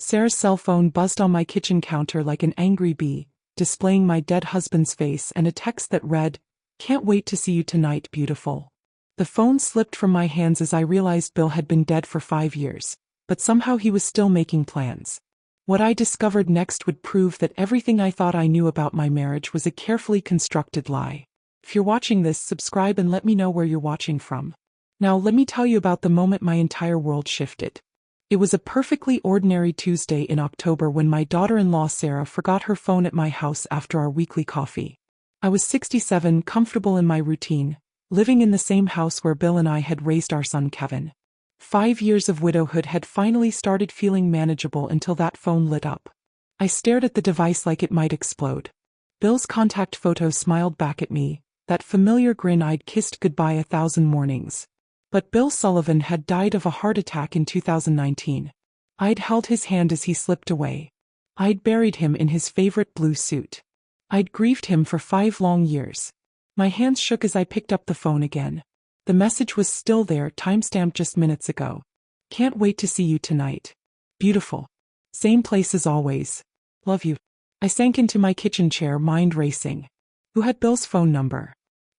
Sarah's cell phone buzzed on my kitchen counter like an angry bee, displaying my dead husband's face and a text that read, "Can't wait to see you tonight, beautiful." The phone slipped from my hands as I realized Bill had been dead for 5 years, but somehow he was still making plans. What I discovered next would prove that everything I thought I knew about my marriage was a carefully constructed lie. If you're watching this, subscribe and let me know where you're watching from. Now let me tell you about the moment my entire world shifted. It was a perfectly ordinary Tuesday in October when my daughter-in-law Sarah forgot her phone at my house after our weekly coffee. I was 67, comfortable in my routine, living in the same house where Bill and I had raised our son Kevin. 5 years of widowhood had finally started feeling manageable until that phone lit up. I stared at the device like it might explode. Bill's contact photo smiled back at me, that familiar grin I'd kissed goodbye 1,000 mornings. But Bill Sullivan had died of a heart attack in 2019. I'd held his hand as he slipped away. I'd buried him in his favorite blue suit. I'd grieved him for 5 long years. My hands shook as I picked up the phone again. The message was still there, timestamped just minutes ago. "Can't wait to see you tonight. Beautiful. Same place as always. Love you." I sank into my kitchen chair, mind racing. Who had Bill's phone number?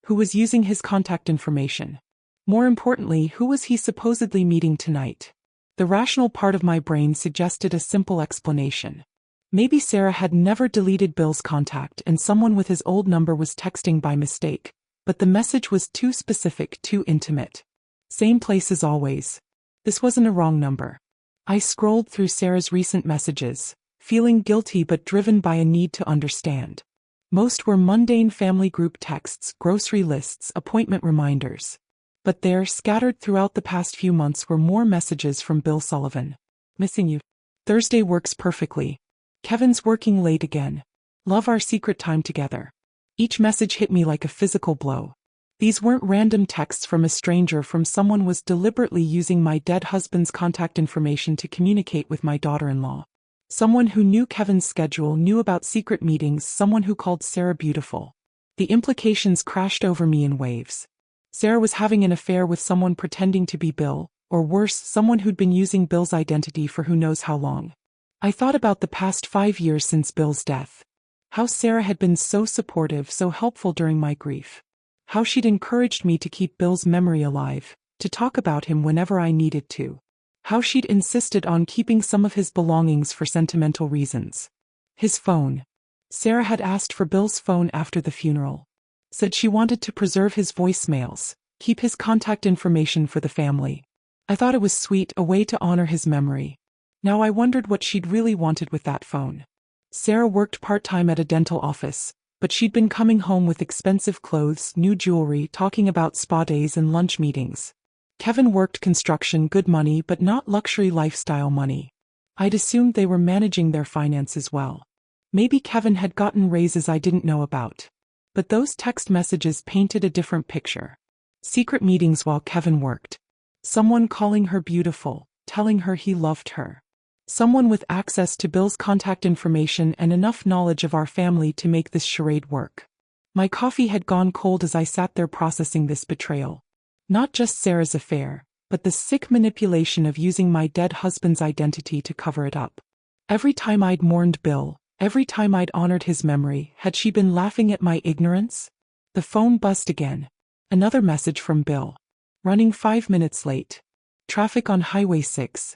Who was using his contact information? More importantly, who was he supposedly meeting tonight? The rational part of my brain suggested a simple explanation. Maybe Sarah had never deleted Bill's contact and someone with his old number was texting by mistake, but the message was too specific, too intimate. Same place as always. This wasn't a wrong number. I scrolled through Sarah's recent messages, feeling guilty but driven by a need to understand. Most were mundane family group texts, grocery lists, appointment reminders. But there, scattered throughout the past few months, were more messages from Bill Sullivan. "Missing you. Thursday works perfectly. Kevin's working late again. Love our secret time together." Each message hit me like a physical blow. These weren't random texts from a stranger. From someone was deliberately using my dead husband's contact information to communicate with my daughter-in-law. Someone who knew Kevin's schedule, knew about secret meetings, someone who called Sarah beautiful. The implications crashed over me in waves. Sarah was having an affair with someone pretending to be Bill, or worse, someone who'd been using Bill's identity for who knows how long. I thought about the past 5 years since Bill's death. How Sarah had been so supportive, so helpful during my grief. How she'd encouraged me to keep Bill's memory alive, to talk about him whenever I needed to. How she'd insisted on keeping some of his belongings for sentimental reasons. His phone. Sarah had asked for Bill's phone after the funeral. Said she wanted to preserve his voicemails, keep his contact information for the family. I thought it was sweet, a way to honor his memory. Now I wondered what she'd really wanted with that phone. Sarah worked part-time at a dental office, but she'd been coming home with expensive clothes, new jewelry, talking about spa days and lunch meetings. Kevin worked construction, good money, but not luxury lifestyle money. I'd assumed they were managing their finances well. Maybe Kevin had gotten raises I didn't know about. But those text messages painted a different picture. Secret meetings while Kevin worked. Someone calling her beautiful, telling her he loved her. Someone with access to Bill's contact information and enough knowledge of our family to make this charade work. My coffee had gone cold as I sat there processing this betrayal. Not just Sarah's affair, but the sick manipulation of using my dead husband's identity to cover it up. Every time I'd mourned Bill, every time I'd honored his memory, had she been laughing at my ignorance? The phone buzzed again. Another message from Bill. Running 5 minutes late. Traffic on Highway 6.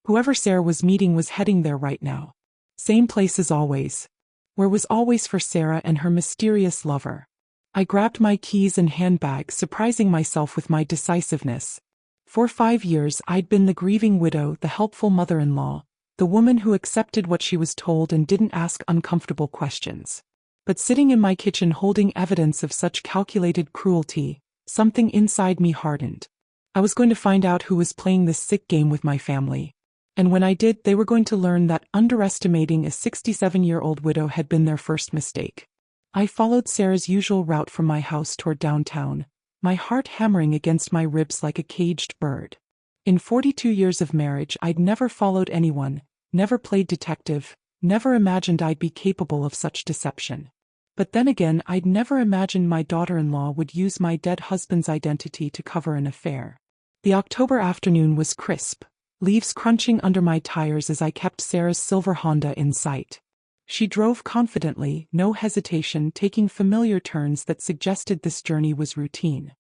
Whoever Sarah was meeting was heading there right now. Same place as always. Where was always for Sarah and her mysterious lover. I grabbed my keys and handbag, surprising myself with my decisiveness. For 5 years I'd been the grieving widow, the helpful mother-in-law, the woman who accepted what she was told and didn't ask uncomfortable questions. But sitting in my kitchen holding evidence of such calculated cruelty, something inside me hardened. I was going to find out who was playing this sick game with my family. And when I did, they were going to learn that underestimating a 67-year-old widow had been their first mistake. I followed Sarah's usual route from my house toward downtown, my heart hammering against my ribs like a caged bird. In 42 years of marriage, I'd never followed anyone, never played detective, never imagined I'd be capable of such deception. But then again, I'd never imagined my daughter-in-law would use my dead husband's identity to cover an affair. The October afternoon was crisp, leaves crunching under my tires as I kept Sarah's silver Honda in sight. She drove confidently, no hesitation, taking familiar turns that suggested this journey was routine.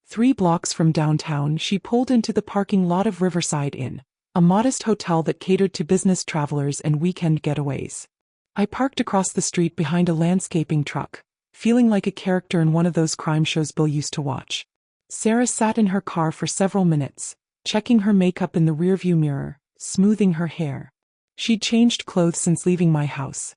3 blocks from downtown, she pulled into the parking lot of Riverside Inn, a modest hotel that catered to business travelers and weekend getaways. I parked across the street behind a landscaping truck, feeling like a character in one of those crime shows Bill used to watch. Sarah sat in her car for several minutes, checking her makeup in the rearview mirror, smoothing her hair. She'd changed clothes since leaving my house.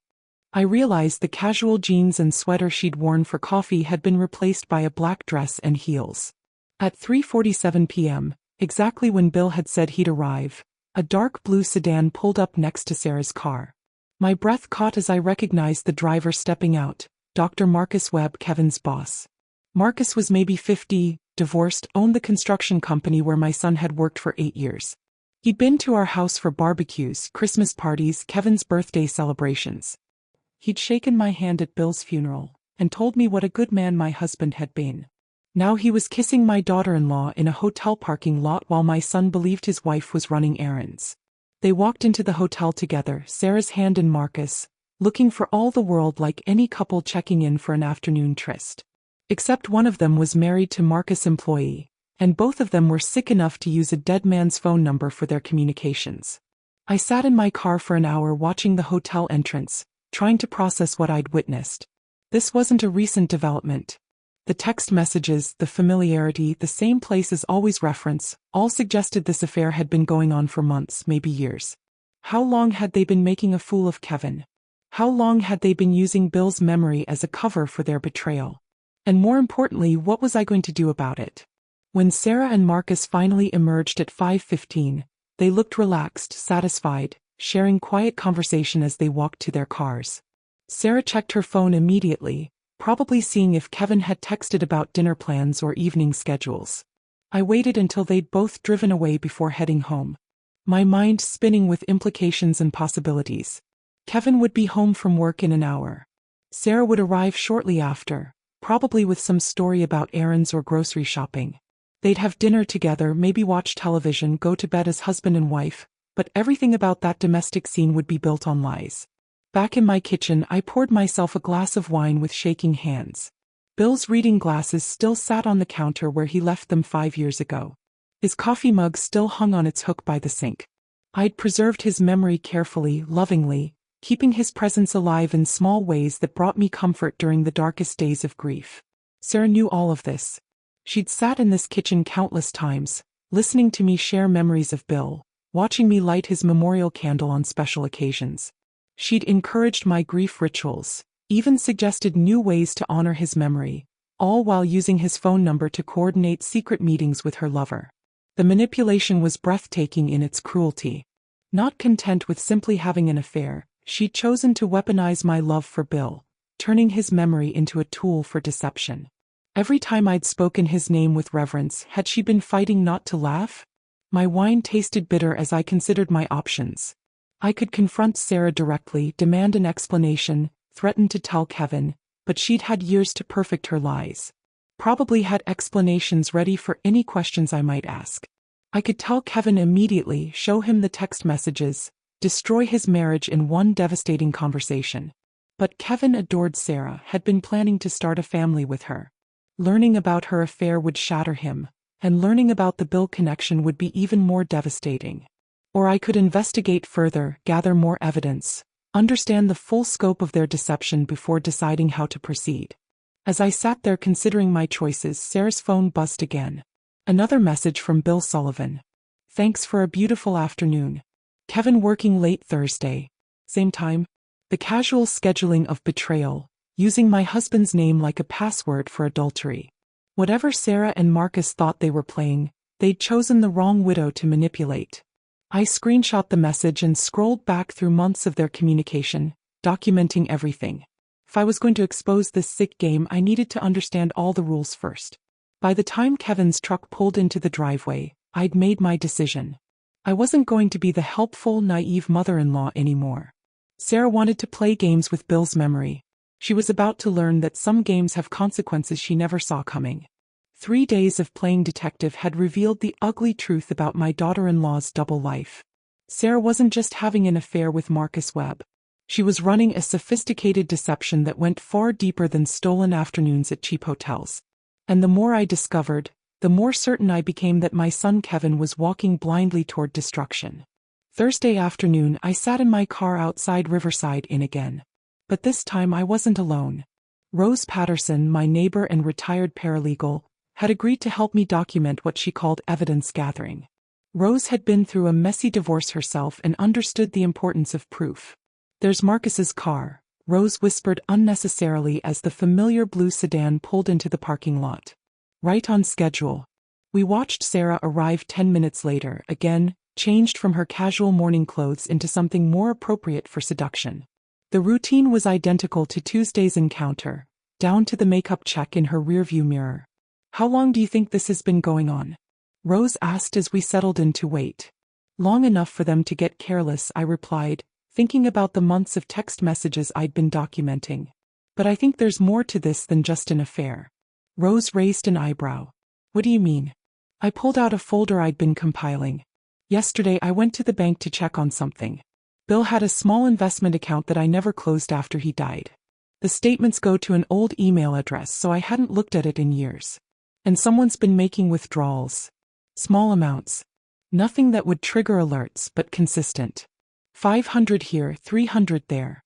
I realized the casual jeans and sweater she'd worn for coffee had been replaced by a black dress and heels. At 3:47 p.m., exactly when Bill had said he'd arrive, a dark blue sedan pulled up next to Sarah's car. My breath caught as I recognized the driver stepping out, Dr. Marcus Webb, Kevin's boss. Marcus was maybe 50, divorced, owned the construction company where my son had worked for 8 years. He'd been to our house for barbecues, Christmas parties, Kevin's birthday celebrations. He'd shaken my hand at Bill's funeral, and told me what a good man my husband had been. Now he was kissing my daughter-in-law in a hotel parking lot while my son believed his wife was running errands. They walked into the hotel together, Sarah's hand in Marcus, looking for all the world like any couple checking in for an afternoon tryst. Except one of them was married to Marcus' employee, and both of them were sick enough to use a dead man's phone number for their communications. I sat in my car for an hour watching the hotel entrance, trying to process what I'd witnessed. This wasn't a recent development. The text messages, the familiarity, the same place as always reference, all suggested this affair had been going on for months, maybe years. How long had they been making a fool of Kevin? How long had they been using Bill's memory as a cover for their betrayal? And more importantly, what was I going to do about it? When Sarah and Marcus finally emerged at 5:15, they looked relaxed, satisfied, sharing quiet conversation as they walked to their cars. Sarah checked her phone immediately, probably seeing if Kevin had texted about dinner plans or evening schedules. I waited until they'd both driven away before heading home, my mind spinning with implications and possibilities. Kevin would be home from work in an hour. Sarah would arrive shortly after, probably with some story about errands or grocery shopping. They'd have dinner together, maybe watch television, go to bed as husband and wife, but everything about that domestic scene would be built on lies. Back in my kitchen, I poured myself a glass of wine with shaking hands. Bill's reading glasses still sat on the counter where he left them 5 years ago. His coffee mug still hung on its hook by the sink. I'd preserved his memory carefully, lovingly, keeping his presence alive in small ways that brought me comfort during the darkest days of grief. Sarah knew all of this. She'd sat in this kitchen countless times, listening to me share memories of Bill, watching me light his memorial candle on special occasions. She'd encouraged my grief rituals, even suggested new ways to honor his memory, all while using his phone number to coordinate secret meetings with her lover. The manipulation was breathtaking in its cruelty. Not content with simply having an affair, she'd chosen to weaponize my love for Bill, turning his memory into a tool for deception. Every time I'd spoken his name with reverence, had she been fighting not to laugh? My wine tasted bitter as I considered my options. I could confront Sarah directly, demand an explanation, threaten to tell Kevin, but she'd had years to perfect her lies. Probably had explanations ready for any questions I might ask. I could tell Kevin immediately, show him the text messages, destroy his marriage in one devastating conversation. But Kevin adored Sarah, had been planning to start a family with her. Learning about her affair would shatter him, and learning about the Bill connection would be even more devastating. Or I could investigate further, gather more evidence, understand the full scope of their deception before deciding how to proceed. As I sat there considering my choices, Sarah's phone buzzed again. Another message from Bill Sullivan. Thanks for a beautiful afternoon. Kevin working late Thursday. Same time. The casual scheduling of betrayal, using my husband's name like a password for adultery. Whatever Sarah and Marcus thought they were playing, they'd chosen the wrong widow to manipulate. I screenshot the message and scrolled back through months of their communication, documenting everything. If I was going to expose this sick game, I needed to understand all the rules first. By the time Kevin's truck pulled into the driveway, I'd made my decision. I wasn't going to be the helpful, naive mother-in-law anymore. Sarah wanted to play games with Bill's memory. She was about to learn that some games have consequences she never saw coming. 3 days of playing detective had revealed the ugly truth about my daughter-in-law's double life. Sarah wasn't just having an affair with Marcus Webb. She was running a sophisticated deception that went far deeper than stolen afternoons at cheap hotels. And the more I discovered, the more certain I became that my son Kevin was walking blindly toward destruction. Thursday afternoon, I sat in my car outside Riverside Inn again. But this time I wasn't alone. Rose Patterson, my neighbor and retired paralegal, had agreed to help me document what she called evidence gathering. Rose had been through a messy divorce herself and understood the importance of proof. "There's Marcus's car," Rose whispered unnecessarily as the familiar blue sedan pulled into the parking lot. "Right on schedule." We watched Sarah arrive 10 minutes later, again, changed from her casual morning clothes into something more appropriate for seduction. The routine was identical to Tuesday's encounter, down to the makeup check in her rearview mirror. "How long do you think this has been going on?" Rose asked as we settled in to wait. "Long enough for them to get careless," I replied, thinking about the months of text messages I'd been documenting. "But I think there's more to this than just an affair." Rose raised an eyebrow. "What do you mean?" I pulled out a folder I'd been compiling. "Yesterday I went to the bank to check on something. Bill had a small investment account that I never closed after he died. The statements go to an old email address, so I hadn't looked at it in years. And someone's been making withdrawals. Small amounts. Nothing that would trigger alerts, but consistent. 500 here, 300 there.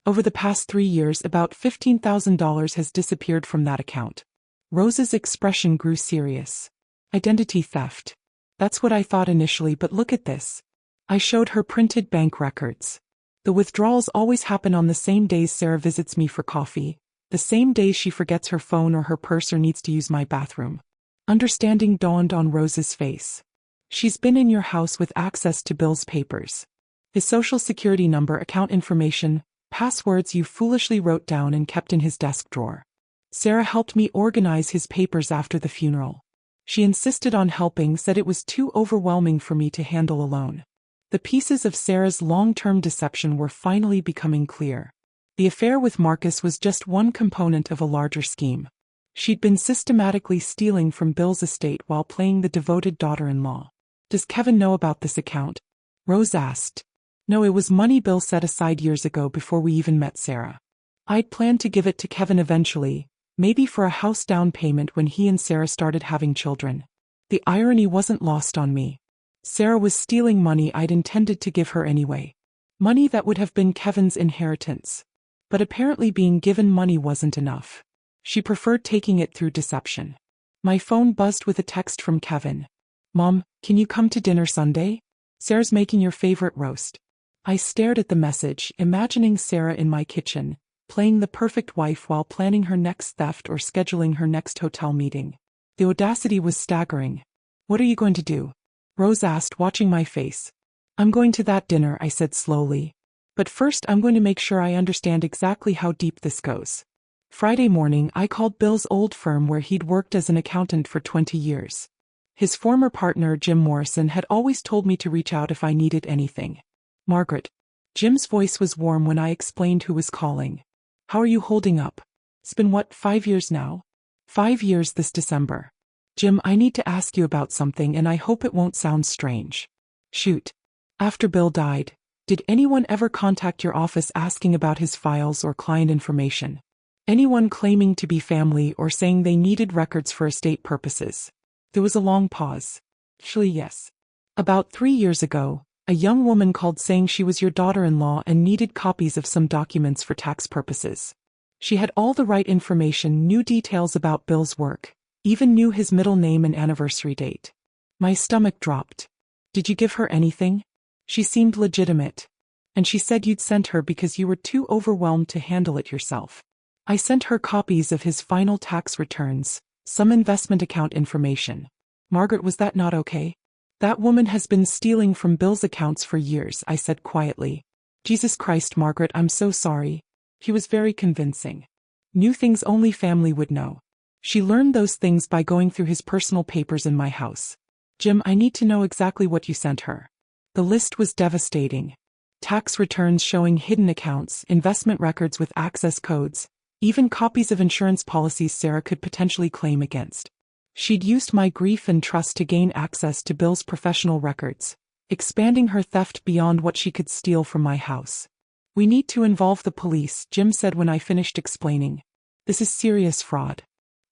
Over the past 3 years, about $15,000 has disappeared from that account." Rose's expression grew serious. "Identity theft. That's what I thought initially, but look at this." I showed her printed bank records. "The withdrawals always happen on the same days Sarah visits me for coffee, the same days she forgets her phone or her purse or needs to use my bathroom." Understanding dawned on Rose's face. "She's been in your house with access to Bill's papers. His social security number, account information, passwords you foolishly wrote down and kept in his desk drawer. Sarah helped me organize his papers after the funeral. She insisted on helping, said it was too overwhelming for me to handle alone." The pieces of Sarah's long-term deception were finally becoming clear. The affair with Marcus was just one component of a larger scheme. She'd been systematically stealing from Bill's estate while playing the devoted daughter-in-law. "Does Kevin know about this account?" Rose asked. "No, it was money Bill set aside years ago before we even met Sarah. I'd planned to give it to Kevin eventually, maybe for a house down payment when he and Sarah started having children." The irony wasn't lost on me. Sarah was stealing money I'd intended to give her anyway. Money that would have been Kevin's inheritance. But apparently being given money wasn't enough. She preferred taking it through deception. My phone buzzed with a text from Kevin. "Mom, can you come to dinner Sunday? Sarah's making your favorite roast." I stared at the message, imagining Sarah in my kitchen, playing the perfect wife while planning her next theft or scheduling her next hotel meeting. The audacity was staggering. "What are you going to do?" Rose asked, watching my face. "I'm going to that dinner," I said slowly. "But first I'm going to make sure I understand exactly how deep this goes." Friday morning, I called Bill's old firm where he'd worked as an accountant for 20 years. His former partner, Jim Morrison, had always told me to reach out if I needed anything. "Margaret." Jim's voice was warm when I explained who was calling. "How are you holding up? It's been 5 years now?" 5 years this December. "Jim, I need to ask you about something and I hope it won't sound strange." "Shoot." "After Bill died, did anyone ever contact your office asking about his files or client information? Anyone claiming to be family or saying they needed records for estate purposes?" There was a long pause. "Actually, yes. About 3 years ago, a young woman called saying she was your daughter-in-law and needed copies of some documents for tax purposes. She had all the right information, knew details about Bill's work, even knew his middle name and anniversary date." My stomach dropped. "Did you give her anything?" "She seemed legitimate. And she said you'd sent her because you were too overwhelmed to handle it yourself." "I sent her copies of his final tax returns, some investment account information." "Margaret, was that not okay?" "That woman has been stealing from Bill's accounts for years," I said quietly. "Jesus Christ, Margaret, I'm so sorry." He was very convincing. "Knew things only family would know. She learned those things by going through his personal papers in my house." "Jim, I need to know exactly what you sent her." The list was devastating. Tax returns showing hidden accounts, investment records with access codes, even copies of insurance policies Sarah could potentially claim against. She'd used my grief and trust to gain access to Bill's professional records, expanding her theft beyond what she could steal from my house. "We need to involve the police," Jim said when I finished explaining. "This is serious fraud.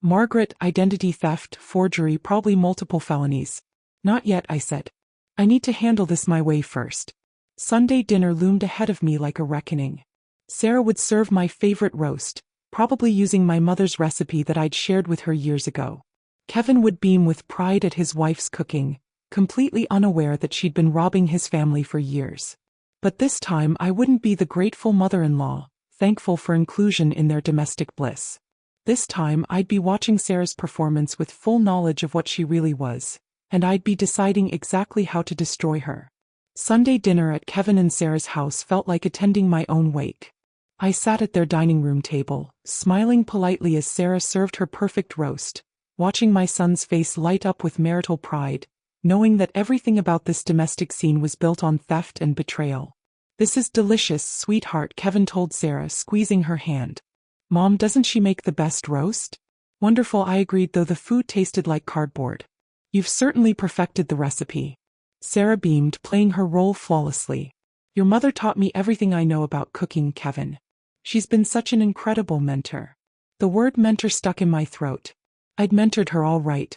Margaret, identity theft, forgery, probably multiple felonies." "Not yet," I said. "I need to handle this my way first." Sunday dinner loomed ahead of me like a reckoning. Sarah would serve my favorite roast, probably using my mother's recipe that I'd shared with her years ago. Kevin would beam with pride at his wife's cooking, completely unaware that she'd been robbing his family for years. But this time I wouldn't be the grateful mother-in-law, thankful for inclusion in their domestic bliss. This time I'd be watching Sarah's performance with full knowledge of what she really was, and I'd be deciding exactly how to destroy her. Sunday dinner at Kevin and Sarah's house felt like attending my own wake. I sat at their dining room table, smiling politely as Sarah served her perfect roast, watching my son's face light up with marital pride, knowing that everything about this domestic scene was built on theft and betrayal. "This is delicious, sweetheart," Kevin told Sarah, squeezing her hand. "Mom, doesn't she make the best roast?" "Wonderful," I agreed, though the food tasted like cardboard. "You've certainly perfected the recipe." Sarah beamed, playing her role flawlessly. "Your mother taught me everything I know about cooking, Kevin. She's been such an incredible mentor." The word mentor stuck in my throat. I'd mentored her all right.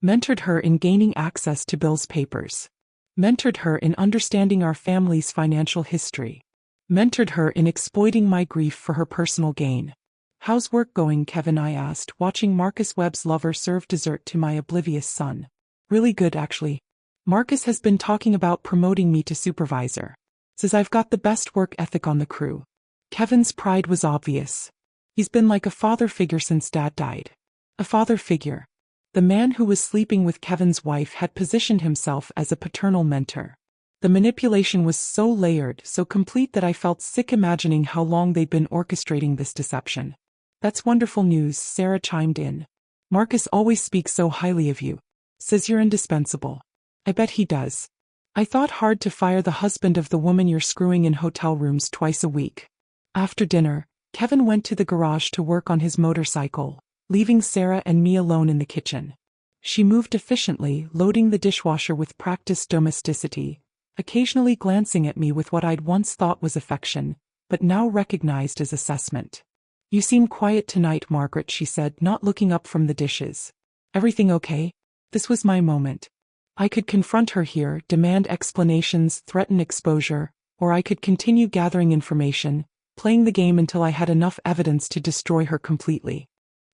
Mentored her in gaining access to Bill's papers. Mentored her in understanding our family's financial history. Mentored her in exploiting my grief for her personal gain. "How's work going, Kevin?" I asked, watching Marcus Webb's lover serve dessert to my oblivious son. "Really good, actually. Marcus has been talking about promoting me to supervisor. Says I've got the best work ethic on the crew." Kevin's pride was obvious. He's been like a father figure since Dad died. A father figure. The man who was sleeping with Kevin's wife had positioned himself as a paternal mentor. The manipulation was so layered, so complete that I felt sick imagining how long they'd been orchestrating this deception. "That's wonderful news," Sarah chimed in. "Marcus always speaks so highly of you. Says you're indispensable." "I bet he does. I thought hard to fire the husband of the woman you're screwing in hotel rooms twice a week." After dinner, Kevin went to the garage to work on his motorcycle, leaving Sarah and me alone in the kitchen. She moved efficiently, loading the dishwasher with practiced domesticity, occasionally glancing at me with what I'd once thought was affection, but now recognized as assessment. "You seem quiet tonight, Margaret," she said, not looking up from the dishes. "Everything okay?" This was my moment. I could confront her here, demand explanations, threaten exposure, or I could continue gathering information, playing the game until I had enough evidence to destroy her completely.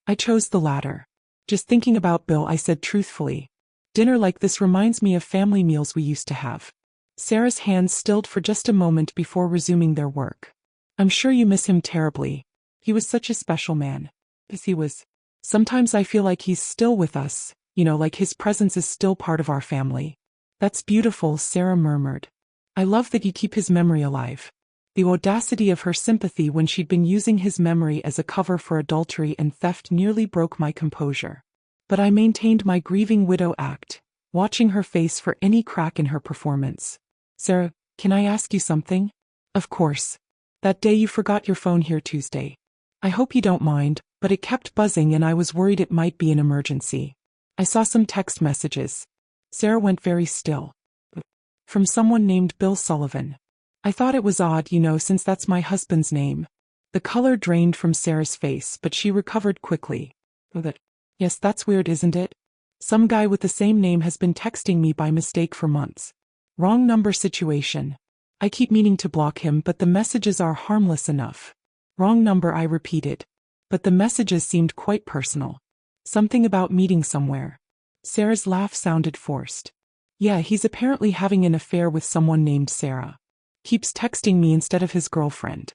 I chose the latter. "Just thinking about Bill," I said truthfully. "Dinner like this reminds me of family meals we used to have." Sarah's hands stilled for just a moment before resuming their work. "I'm sure you miss him terribly. He was such a special man." "As he was. Sometimes I feel like he's still with us, like his presence is still part of our family." "That's beautiful," Sarah murmured. "I love that you keep his memory alive." The audacity of her sympathy when she'd been using his memory as a cover for adultery and theft nearly broke my composure. But I maintained my grieving widow act, watching her face for any crack in her performance. "Sarah, can I ask you something?" "Of course. That day you forgot your phone here Tuesday. I hope you don't mind, but it kept buzzing and I was worried it might be an emergency. I saw some text messages." Sarah went very still. "From someone named Bill Sullivan. I thought it was odd, since that's my husband's name." The color drained from Sarah's face, but she recovered quickly. "Yes, that's weird, isn't it? Some guy with the same name has been texting me by mistake for months. Wrong number situation. I keep meaning to block him, but the messages are harmless enough." "Wrong number," I repeated. But the messages seemed quite personal. "Something about meeting somewhere." Sarah's laugh sounded forced. "Yeah, he's apparently having an affair with someone named Sarah. Keeps texting me instead of his girlfriend.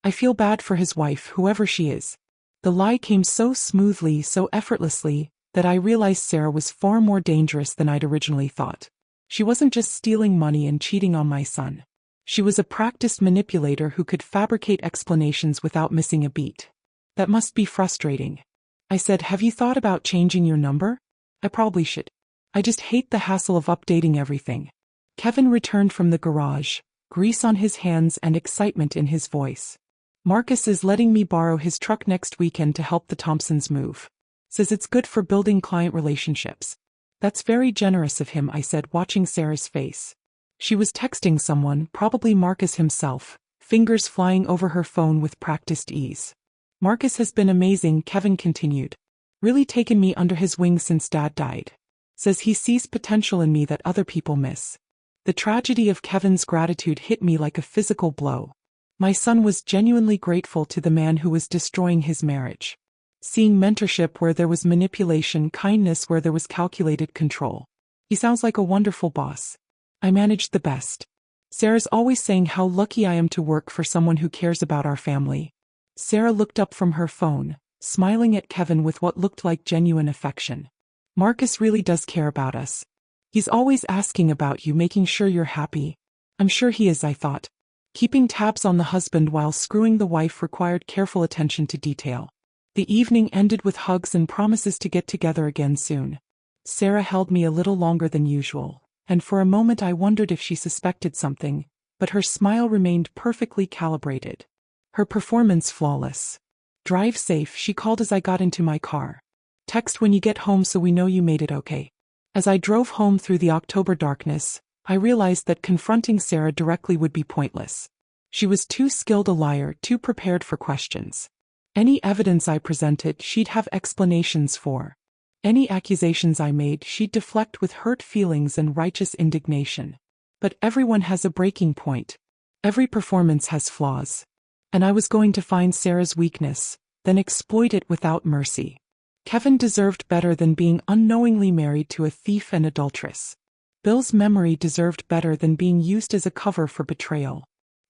I feel bad for his wife, whoever she is." The lie came so smoothly, so effortlessly, that I realized Sarah was far more dangerous than I'd originally thought. She wasn't just stealing money and cheating on my son. She was a practiced manipulator who could fabricate explanations without missing a beat. "That must be frustrating." I said, "Have you thought about changing your number?" "I probably should. I just hate the hassle of updating everything." Kevin returned from the garage, grease on his hands and excitement in his voice. "Marcus is letting me borrow his truck next weekend to help the Thompsons move." Says it's good for building client relationships. That's very generous of him, I said, watching Sarah's face. She was texting someone, probably Marcus himself, fingers flying over her phone with practiced ease. Marcus has been amazing, Kevin continued. Really taken me under his wing since Dad died. Says he sees potential in me that other people miss. The tragedy of Kevin's gratitude hit me like a physical blow. My son was genuinely grateful to the man who was destroying his marriage. Seeing mentorship where there was manipulation, kindness where there was calculated control. He sounds like a wonderful boss. I managed the best. Sarah's always saying how lucky I am to work for someone who cares about our family. Sarah looked up from her phone, smiling at Kevin with what looked like genuine affection. Marcus really does care about us. He's always asking about you, making sure you're happy. I'm sure he is, I thought. Keeping tabs on the husband while screwing the wife required careful attention to detail. The evening ended with hugs and promises to get together again soon. Sarah held me a little longer than usual, and for a moment I wondered if she suspected something, but her smile remained perfectly calibrated. Her performance flawless. Drive safe, she called as I got into my car. Text when you get home so we know you made it okay. As I drove home through the October darkness, I realized that confronting Sarah directly would be pointless. She was too skilled a liar, too prepared for questions. Any evidence I presented, she'd have explanations for. Any accusations I made, she'd deflect with hurt feelings and righteous indignation. But everyone has a breaking point. Every performance has flaws. And I was going to find Sarah's weakness, then exploit it without mercy. Kevin deserved better than being unknowingly married to a thief and adulteress. Bill's memory deserved better than being used as a cover for betrayal.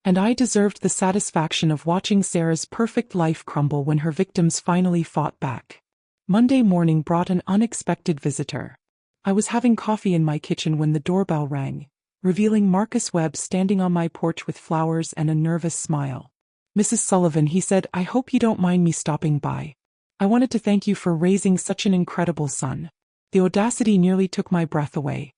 And I deserved the satisfaction of watching Sarah's perfect life crumble when her victims finally fought back. Monday morning brought an unexpected visitor. I was having coffee in my kitchen when the doorbell rang, revealing Marcus Webb standing on my porch with flowers and a nervous smile. Mrs. Sullivan, he said, I hope you don't mind me stopping by. I wanted to thank you for raising such an incredible son. The audacity nearly took my breath away.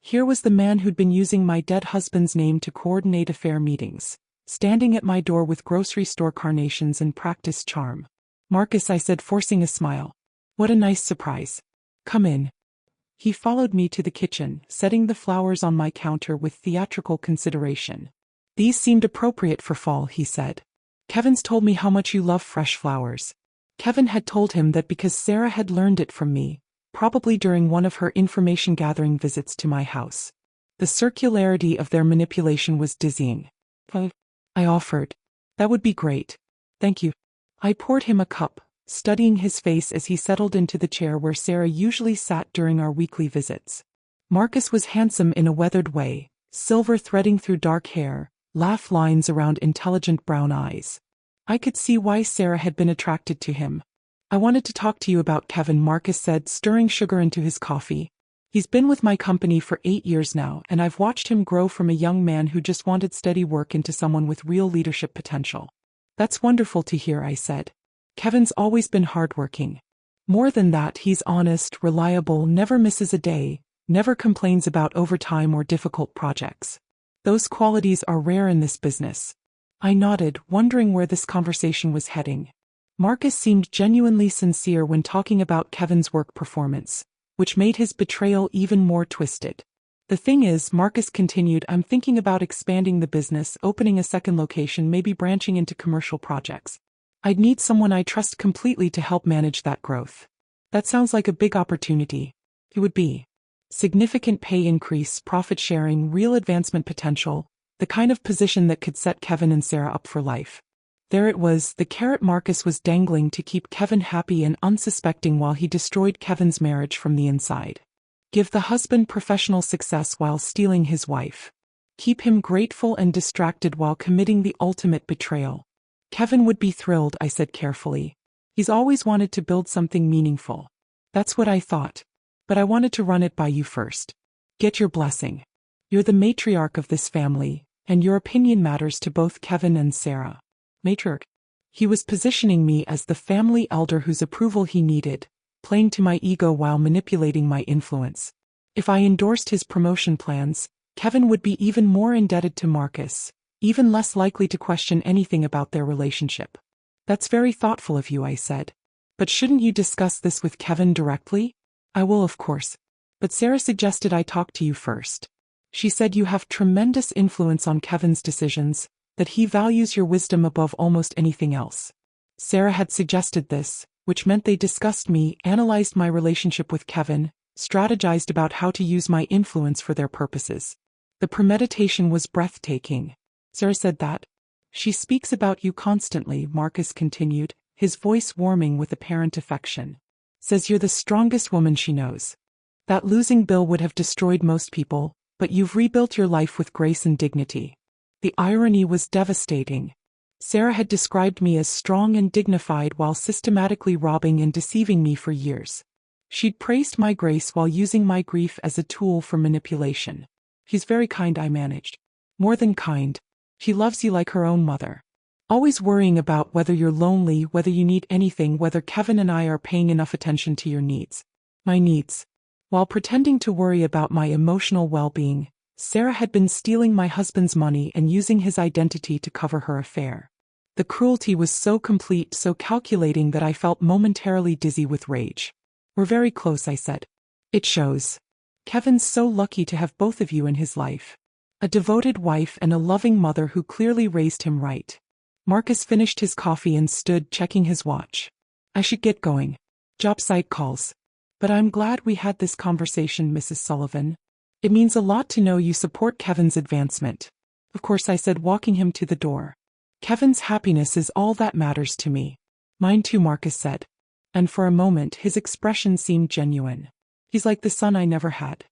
Here was the man who'd been using my dead husband's name to coordinate affair meetings, standing at my door with grocery store carnations and practiced charm. Marcus, I said, forcing a smile. What a nice surprise. Come in. He followed me to the kitchen, setting the flowers on my counter with theatrical consideration. These seemed appropriate for fall, he said. Kevin's told me how much you love fresh flowers. Kevin had told him that because Sarah had learned it from me, probably during one of her information-gathering visits to my house. The circularity of their manipulation was dizzying. I offered. That would be great. Thank you. I poured him a cup, studying his face as he settled into the chair where Sarah usually sat during our weekly visits. Marcus was handsome in a weathered way, silver threading through dark hair, laugh lines around intelligent brown eyes. I could see why Sarah had been attracted to him. I wanted to talk to you about Kevin, Marcus said, stirring sugar into his coffee. He's been with my company for 8 years now, and I've watched him grow from a young man who just wanted steady work into someone with real leadership potential. That's wonderful to hear, I said. Kevin's always been hardworking. More than that, he's honest, reliable, never misses a day, never complains about overtime or difficult projects. Those qualities are rare in this business. I nodded, wondering where this conversation was heading. Marcus seemed genuinely sincere when talking about Kevin's work performance, which made his betrayal even more twisted. The thing is, Marcus continued, I'm thinking about expanding the business, opening a second location, maybe branching into commercial projects. I'd need someone I trust completely to help manage that growth. That sounds like a big opportunity. It would be. Significant pay increase, profit sharing, real advancement potential, the kind of position that could set Kevin and Sarah up for life. There it was, the carrot Marcus was dangling to keep Kevin happy and unsuspecting while he destroyed Kevin's marriage from the inside. Give the husband professional success while stealing his wife. Keep him grateful and distracted while committing the ultimate betrayal. Kevin would be thrilled, I said carefully. He's always wanted to build something meaningful. That's what I thought. But I wanted to run it by you first. Get your blessing. You're the matriarch of this family, and your opinion matters to both Kevin and Sarah. Matriarch. He was positioning me as the family elder whose approval he needed, playing to my ego while manipulating my influence. If I endorsed his promotion plans, Kevin would be even more indebted to Marcus, even less likely to question anything about their relationship. That's very thoughtful of you, I said. But shouldn't you discuss this with Kevin directly? I will, of course. But Sarah suggested I talk to you first. She said you have tremendous influence on Kevin's decisions, that he values your wisdom above almost anything else. Sarah had suggested this, which meant they discussed me, analyzed my relationship with Kevin, strategized about how to use my influence for their purposes. The premeditation was breathtaking. Sarah said that. She speaks about you constantly, Marcus continued, his voice warming with apparent affection. Says you're the strongest woman she knows. That losing Bill would have destroyed most people, but you've rebuilt your life with grace and dignity. The irony was devastating. Sarah had described me as strong and dignified while systematically robbing and deceiving me for years. She'd praised my grace while using my grief as a tool for manipulation. She's very kind, I managed. More than kind. She loves you like her own mother. Always worrying about whether you're lonely, whether you need anything, whether Kevin and I are paying enough attention to your needs. My needs. While pretending to worry about my emotional well-being, Sarah had been stealing my husband's money and using his identity to cover her affair. The cruelty was so complete, so calculating that I felt momentarily dizzy with rage. We're very close, I said. It shows. Kevin's so lucky to have both of you in his life. A devoted wife and a loving mother who clearly raised him right. Marcus finished his coffee and stood checking his watch. I should get going. Job site calls. But I'm glad we had this conversation, Mrs. Sullivan. It means a lot to know you support Kevin's advancement. Of course, I said, walking him to the door. Kevin's happiness is all that matters to me. Mine too, Marcus said. And for a moment his expression seemed genuine. He's like the son I never had.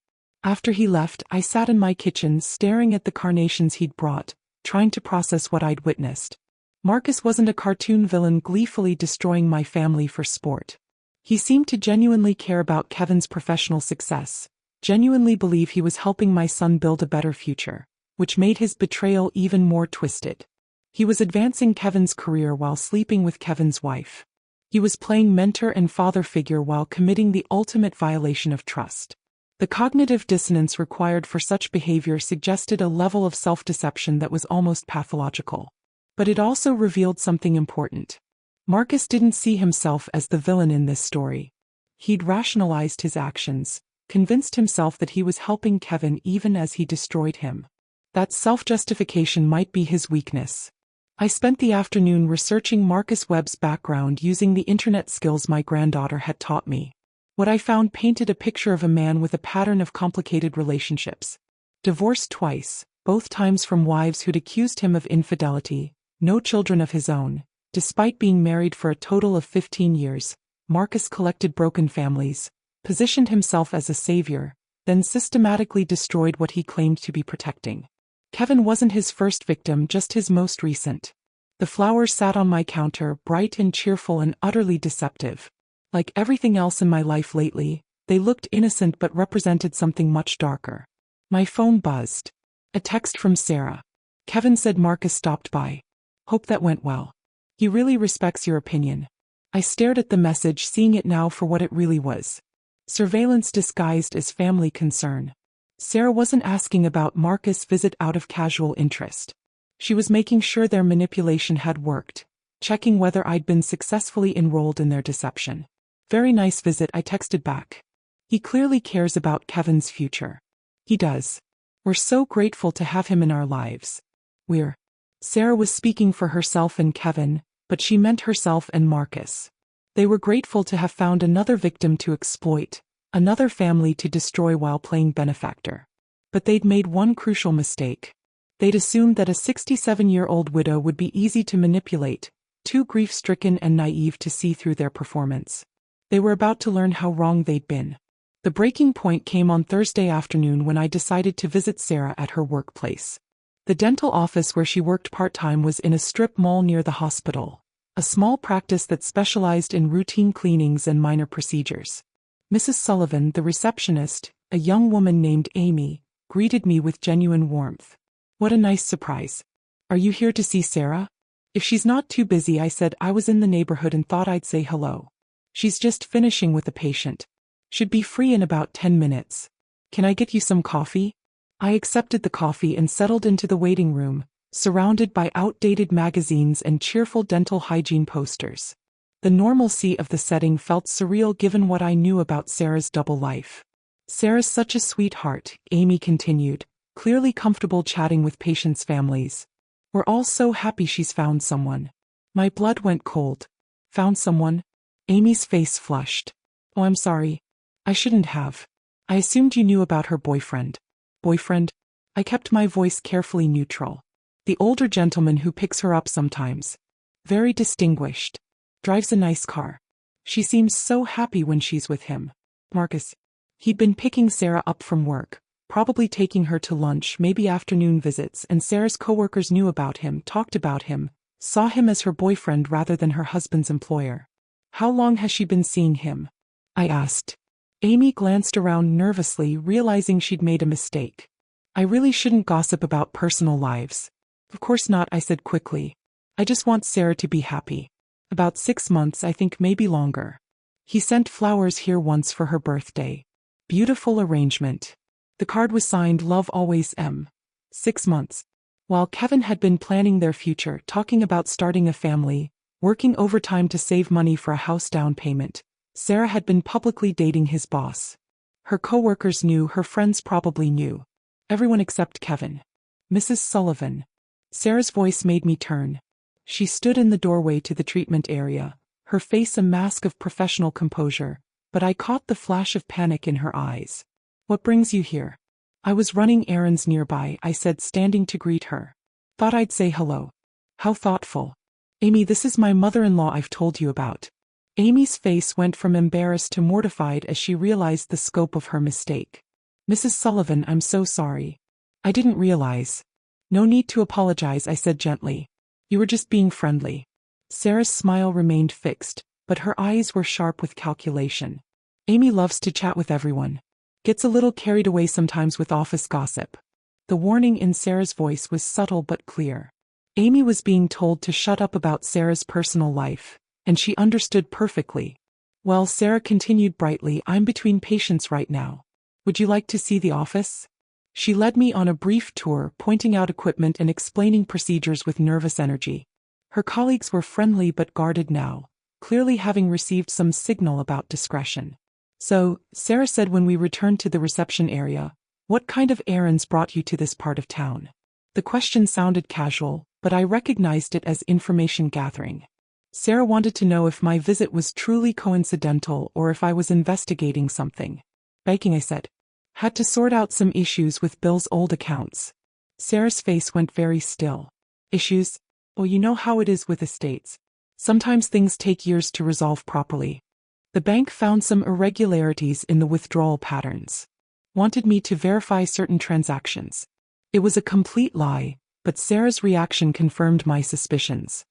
After he left, I sat in my kitchen staring at the carnations he'd brought, trying to process what I'd witnessed. Marcus wasn't a cartoon villain gleefully destroying my family for sport. He seemed to genuinely care about Kevin's professional success, genuinely believe he was helping my son build a better future, which made his betrayal even more twisted. He was advancing Kevin's career while sleeping with Kevin's wife. He was playing mentor and father figure while committing the ultimate violation of trust. The cognitive dissonance required for such behavior suggested a level of self-deception that was almost pathological. But it also revealed something important. Marcus didn't see himself as the villain in this story. He'd rationalized his actions, convinced himself that he was helping Kevin even as he destroyed him. That self-justification might be his weakness. I spent the afternoon researching Marcus Webb's background using the internet skills my granddaughter had taught me. What I found painted a picture of a man with a pattern of complicated relationships. Divorced twice, both times from wives who'd accused him of infidelity, no children of his own. Despite being married for a total of 15 years, Marcus collected broken families, positioned himself as a savior, then systematically destroyed what he claimed to be protecting. Kevin wasn't his first victim, just his most recent. The flowers sat on my counter, bright and cheerful and utterly deceptive. Like everything else in my life lately, they looked innocent but represented something much darker. My phone buzzed. A text from Sarah. Kevin said Marcus stopped by. Hope that went well. He really respects your opinion. I stared at the message, seeing it now for what it really was. Surveillance disguised as family concern. Sarah wasn't asking about Marcus' visit out of casual interest. She was making sure their manipulation had worked, checking whether I'd been successfully enrolled in their deception. Very nice visit, I texted back. He clearly cares about Kevin's future. He does. We're so grateful to have him in our lives. Sarah was speaking for herself and Kevin, but she meant herself and Marcus. They were grateful to have found another victim to exploit, another family to destroy while playing benefactor. But they'd made one crucial mistake. They'd assumed that a 67-year-old widow would be easy to manipulate, too grief-stricken and naive to see through their performance. They were about to learn how wrong they'd been. The breaking point came on Thursday afternoon when I decided to visit Sarah at her workplace. The dental office where she worked part-time was in a strip mall near the hospital, a small practice that specialized in routine cleanings and minor procedures. Mrs. Sullivan, the receptionist, a young woman named Amy, greeted me with genuine warmth. What a nice surprise. Are you here to see Sarah? If she's not too busy, I said. I was in the neighborhood and thought I'd say hello. She's just finishing with a patient. Should be free in about 10 minutes. Can I get you some coffee? I accepted the coffee and settled into the waiting room, surrounded by outdated magazines and cheerful dental hygiene posters. The normalcy of the setting felt surreal given what I knew about Sarah's double life. "Sarah's such a sweetheart," Amy continued, clearly comfortable chatting with patients' families. "We're all so happy she's found someone." My blood went cold. "Found someone?" Amy's face flushed. "Oh, I'm sorry. I shouldn't have. I assumed you knew about her boyfriend." "Boyfriend?" I kept my voice carefully neutral. "The older gentleman who picks her up sometimes. Very distinguished. Drives a nice car. She seems so happy when she's with him." "Marcus." He'd been picking Sarah up from work, probably taking her to lunch, maybe afternoon visits, and Sarah's coworkers knew about him, talked about him, saw him as her boyfriend rather than her husband's employer. "How long has she been seeing him?" I asked. Amy glanced around nervously, realizing she'd made a mistake. "I really shouldn't gossip about personal lives." "Of course not," I said quickly. "I just want Sarah to be happy." "About 6 months, I think, maybe longer. He sent flowers here once for her birthday. Beautiful arrangement. The card was signed Love Always M. 6 months. While Kevin had been planning their future, talking about starting a family, working overtime to save money for a house down payment, Sarah had been publicly dating his boss. Her coworkers knew, her friends probably knew. Everyone except Kevin. "Mrs. Sullivan." Sarah's voice made me turn. She stood in the doorway to the treatment area, her face a mask of professional composure, but I caught the flash of panic in her eyes. "What brings you here?" "I was running errands nearby," I said, standing to greet her. "Thought I'd say hello." "How thoughtful." "Amy, this is my mother-in-law I've told you about." Amy's face went from embarrassed to mortified as she realized the scope of her mistake. "Mrs. Sullivan, I'm so sorry. I didn't realize." "No need to apologize," I said gently. "You were just being friendly." Sarah's smile remained fixed, but her eyes were sharp with calculation. "Amy loves to chat with everyone. Gets a little carried away sometimes with office gossip." The warning in Sarah's voice was subtle but clear. Amy was being told to shut up about Sarah's personal life, and she understood perfectly. "Well," Sarah continued brightly, "I'm between patients right now. Would you like to see the office?" She led me on a brief tour, pointing out equipment and explaining procedures with nervous energy. Her colleagues were friendly but guarded now, clearly having received some signal about discretion. "So," Sarah said when we returned to the reception area, "what kind of errands brought you to this part of town?" The question sounded casual, but I recognized it as information gathering. Sarah wanted to know if my visit was truly coincidental or if I was investigating something. "Banking," I said. "Had to sort out some issues with Bill's old accounts." Sarah's face went very still. "Issues? Oh, you know how it is with estates. Sometimes things take years to resolve properly. The bank found some irregularities in the withdrawal patterns. Wanted me to verify certain transactions." It was a complete lie, but Sarah's reaction confirmed my suspicions.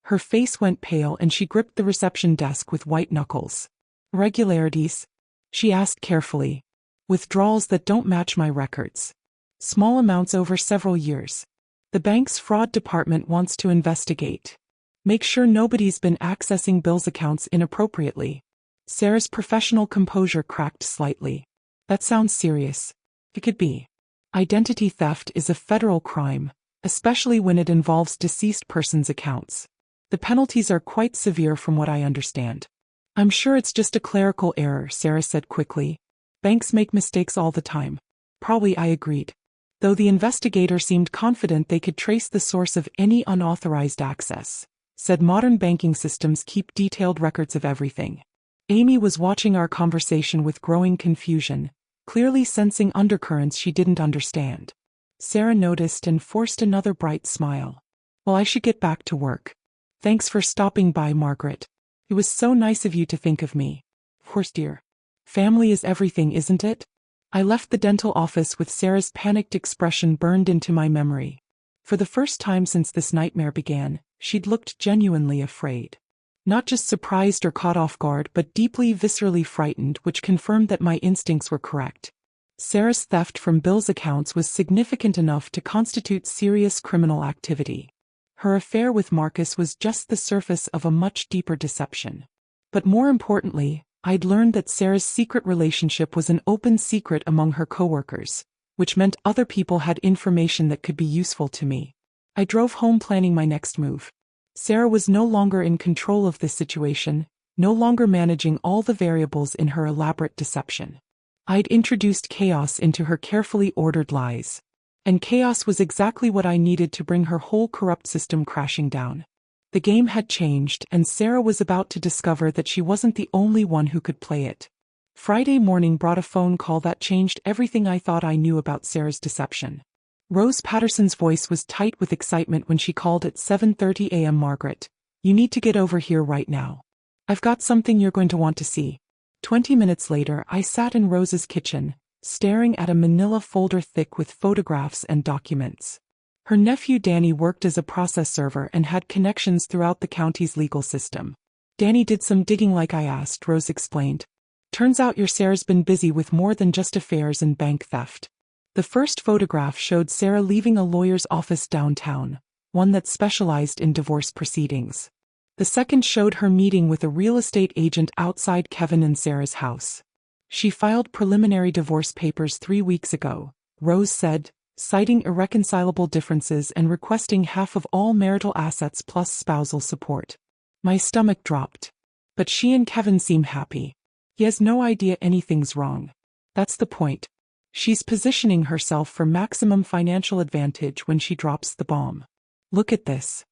Her face went pale and she gripped the reception desk with white knuckles. "Irregularities?" she asked carefully. "Withdrawals that don't match my records. Small amounts over several years. The bank's fraud department wants to investigate. Make sure nobody's been accessing Bill's accounts inappropriately." Sarah's professional composure cracked slightly. "That sounds serious." "It could be. Identity theft is a federal crime, especially when it involves deceased persons' accounts. The penalties are quite severe from what I understand." "I'm sure it's just a clerical error," Sarah said quickly. "Banks make mistakes all the time." "Probably," I agreed. Though the investigator seemed confident they could trace the source of any unauthorized access. Said modern banking systems keep detailed records of everything. Amy was watching our conversation with growing confusion, clearly sensing undercurrents she didn't understand. Sarah noticed and forced another bright smile. "Well, I should get back to work. Thanks for stopping by, Margaret. It was so nice of you to think of me." "Of course, dear. Family is everything, isn't it?" I left the dental office with Sarah's panicked expression burned into my memory. For the first time since this nightmare began, she'd looked genuinely afraid. Not just surprised or caught off guard, but deeply, viscerally frightened, which confirmed that my instincts were correct. Sarah's theft from Bill's accounts was significant enough to constitute serious criminal activity. Her affair with Marcus was just the surface of a much deeper deception. But more importantly, I'd learned that Sarah's secret relationship was an open secret among her coworkers, which meant other people had information that could be useful to me. I drove home planning my next move. Sarah was no longer in control of this situation, no longer managing all the variables in her elaborate deception. I'd introduced chaos into her carefully ordered lies. And chaos was exactly what I needed to bring her whole corrupt system crashing down. The game had changed, and Sarah was about to discover that she wasn't the only one who could play it. Friday morning brought a phone call that changed everything I thought I knew about Sarah's deception. Rose Patterson's voice was tight with excitement when she called at 7:30 a.m. "Margaret, you need to get over here right now. I've got something you're going to want to see." 20 minutes later, I sat in Rose's kitchen, staring at a manila folder thick with photographs and documents. Her nephew Danny worked as a process server and had connections throughout the county's legal system. "Danny did some digging like I asked," Rose explained. "Turns out your Sarah's been busy with more than just affairs and bank theft." The first photograph showed Sarah leaving a lawyer's office downtown, one that specialized in divorce proceedings. The second showed her meeting with a real estate agent outside Kevin and Sarah's house. "She filed preliminary divorce papers 3 weeks ago," Rose said, citing irreconcilable differences and requesting half of all marital assets plus spousal support. My stomach dropped. "But she and Kevin seem happy. He has no idea anything's wrong. That's the point. She's positioning herself for maximum financial advantage when she drops the bomb. Look at this."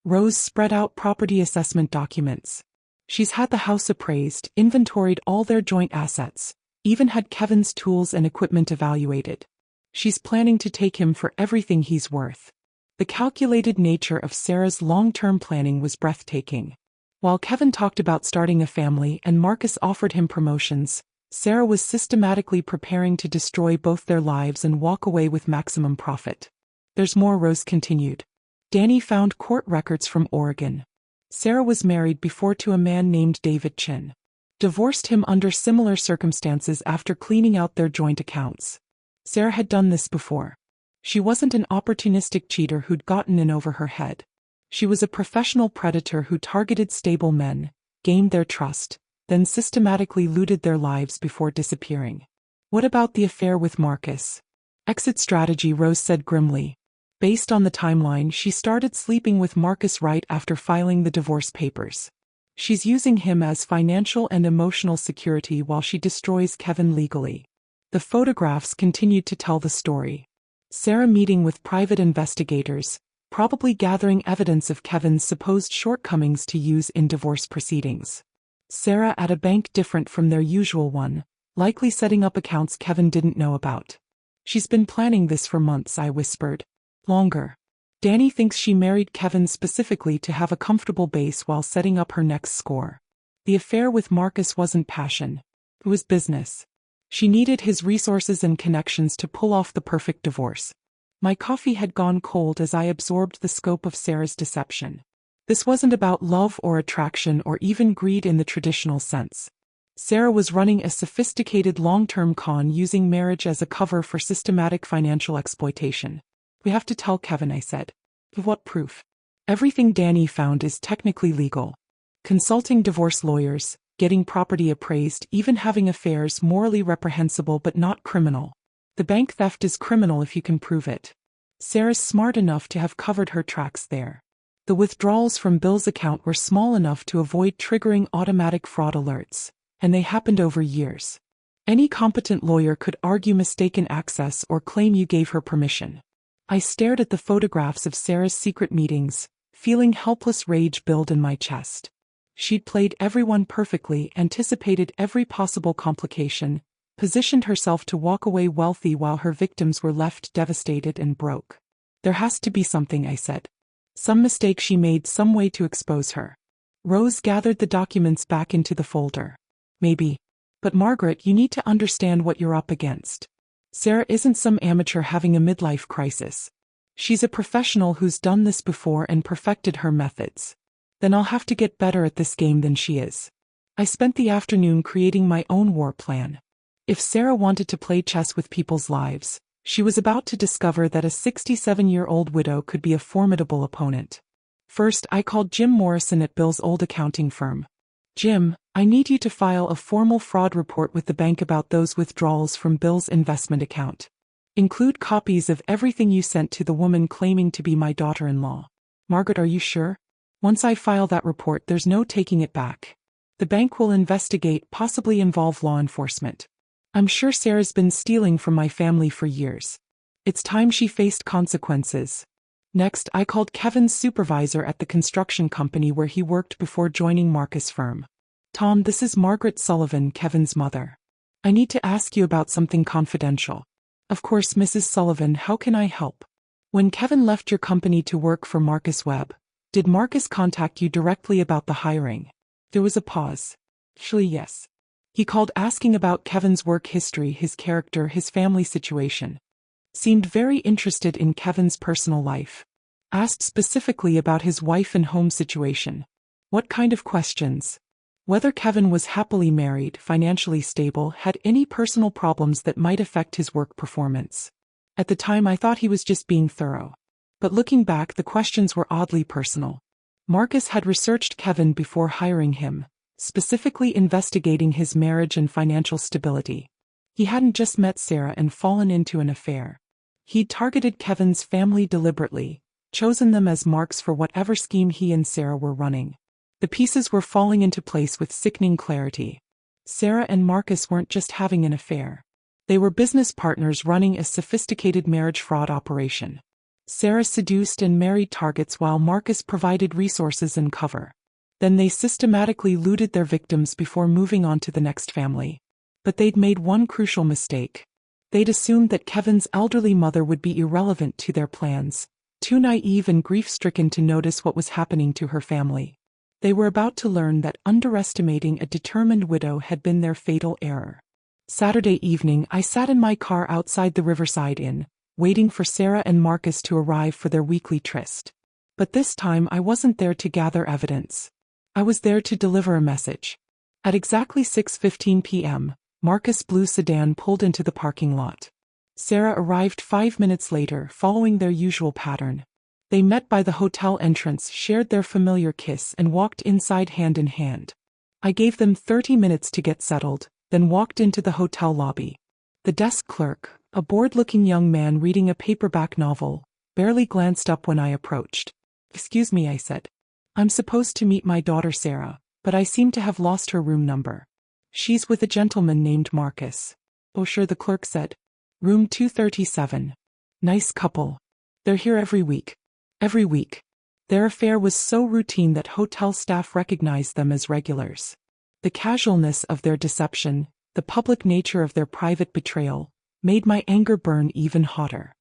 Rose spread out property assessment documents. "She's had the house appraised, inventoried all their joint assets, even had Kevin's tools and equipment evaluated. She's planning to take him for everything he's worth." The calculated nature of Sarah's long-term planning was breathtaking. While Kevin talked about starting a family and Marcus offered him promotions, Sarah was systematically preparing to destroy both their lives and walk away with maximum profit. "There's more," Rose continued. "Danny found court records from Oregon. Sarah was married before to a man named David Chin. Divorced him under similar circumstances after cleaning out their joint accounts. Sarah had done this before. She wasn't an opportunistic cheater who'd gotten in over her head. She was a professional predator who targeted stable men, gained their trust, then systematically looted their lives before disappearing." "What about the affair with Marcus?" "Exit strategy," Rose said grimly. Based on the timeline, she started sleeping with Marcus right after filing the divorce papers. She's using him as financial and emotional security while she destroys Kevin legally. The photographs continued to tell the story. Sarah meeting with private investigators, probably gathering evidence of Kevin's supposed shortcomings to use in divorce proceedings. Sarah at a bank different from their usual one, likely setting up accounts Kevin didn't know about. "She's been planning this for months," I whispered. "Longer. Danny thinks she married Kevin specifically to have a comfortable base while setting up her next score. The affair with Marcus wasn't passion. It was business. She needed his resources and connections to pull off the perfect divorce." My coffee had gone cold as I absorbed the scope of Sarah's deception. This wasn't about love or attraction or even greed in the traditional sense. Sarah was running a sophisticated long-term con using marriage as a cover for systematic financial exploitation. "We have to tell Kevin," I said. "With what proof?" "Everything Danny found is technically legal. Consulting divorce lawyers, getting property appraised, even having affairs, morally reprehensible but not criminal. The bank theft is criminal if you can prove it. Sarah's smart enough to have covered her tracks there. The withdrawals from Bill's account were small enough to avoid triggering automatic fraud alerts, and they happened over years. Any competent lawyer could argue mistaken access or claim you gave her permission." I stared at the photographs of Sarah's secret meetings, feeling helpless rage build in my chest. She'd played everyone perfectly, anticipated every possible complication, positioned herself to walk away wealthy while her victims were left devastated and broke. "There has to be something," I said. "Some mistake she made, some way to expose her." Rose gathered the documents back into the folder. "Maybe. But Margaret, you need to understand what you're up against. Sarah isn't some amateur having a midlife crisis. She's a professional who's done this before and perfected her methods. Then I'll have to get better at this game than she is." I spent the afternoon creating my own war plan. If Sarah wanted to play chess with people's lives, she was about to discover that a 67-year-old widow could be a formidable opponent. First, I called Jim Morrison at Bill's old accounting firm. "Jim, I need you to file a formal fraud report with the bank about those withdrawals from Bill's investment account. Include copies of everything you sent to the woman claiming to be my daughter-in-law." "Margaret, are you sure?" Once I file that report, there's no taking it back. The bank will investigate, possibly involve law enforcement. I'm sure Sarah's been stealing from my family for years. It's time she faced consequences. Next, I called Kevin's supervisor at the construction company where he worked before joining Marcus' firm. Tom, this is Margaret Sullivan, Kevin's mother. I need to ask you about something confidential. Of course, Mrs. Sullivan, how can I help? When Kevin left your company to work for Marcus Webb, did Marcus contact you directly about the hiring? There was a pause. Actually, yes. He called asking about Kevin's work history, his character, his family situation. Seemed very interested in Kevin's personal life. Asked specifically about his wife and home situation. What kind of questions? Whether Kevin was happily married, financially stable, had any personal problems that might affect his work performance. At the time I thought he was just being thorough. But looking back, the questions were oddly personal. Marcus had researched Kevin before hiring him, specifically investigating his marriage and financial stability. He hadn't just met Sarah and fallen into an affair. He'd targeted Kevin's family deliberately, chosen them as marks for whatever scheme he and Sarah were running. The pieces were falling into place with sickening clarity. Sarah and Marcus weren't just having an affair. They were business partners running a sophisticated marriage fraud operation. Sarah seduced and married targets while Marcus provided resources and cover. Then they systematically looted their victims before moving on to the next family. But they'd made one crucial mistake. They'd assumed that Kevin's elderly mother would be irrelevant to their plans, too naive and grief-stricken to notice what was happening to her family. They were about to learn that underestimating a determined widow had been their fatal error. Saturday evening, I sat in my car outside the Riverside Inn, waiting for Sarah and Marcus to arrive for their weekly tryst. But this time I wasn't there to gather evidence. I was there to deliver a message. At exactly 6:15 p.m., Marcus' blue sedan pulled into the parking lot. Sarah arrived 5 minutes later, following their usual pattern. They met by the hotel entrance, shared their familiar kiss, and walked inside hand in hand. I gave them 30 minutes to get settled, then walked into the hotel lobby. The desk clerk, a bored-looking young man reading a paperback novel, barely glanced up when I approached. "Excuse me," I said. "I'm supposed to meet my daughter Sarah, but I seem to have lost her room number." "She's with a gentleman named Marcus." "Oh sure," the clerk said. "Room 237. Nice couple. They're here every week." Every week. Their affair was so routine that hotel staff recognized them as regulars. The casualness of their deception, the public nature of their private betrayal, made my anger burn even hotter.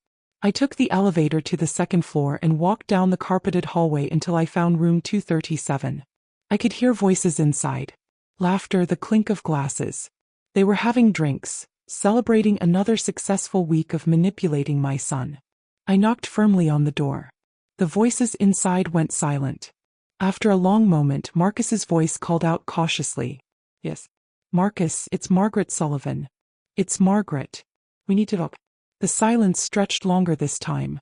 I took the elevator to the second floor and walked down the carpeted hallway until I found room 237. I could hear voices inside. Laughter, the clink of glasses. They were having drinks, celebrating another successful week of manipulating my son. I knocked firmly on the door. The voices inside went silent. After a long moment, Marcus's voice called out cautiously. "Yes. Marcus, it's Margaret Sullivan." "It's Margaret. We need to talk." The silence stretched longer this time.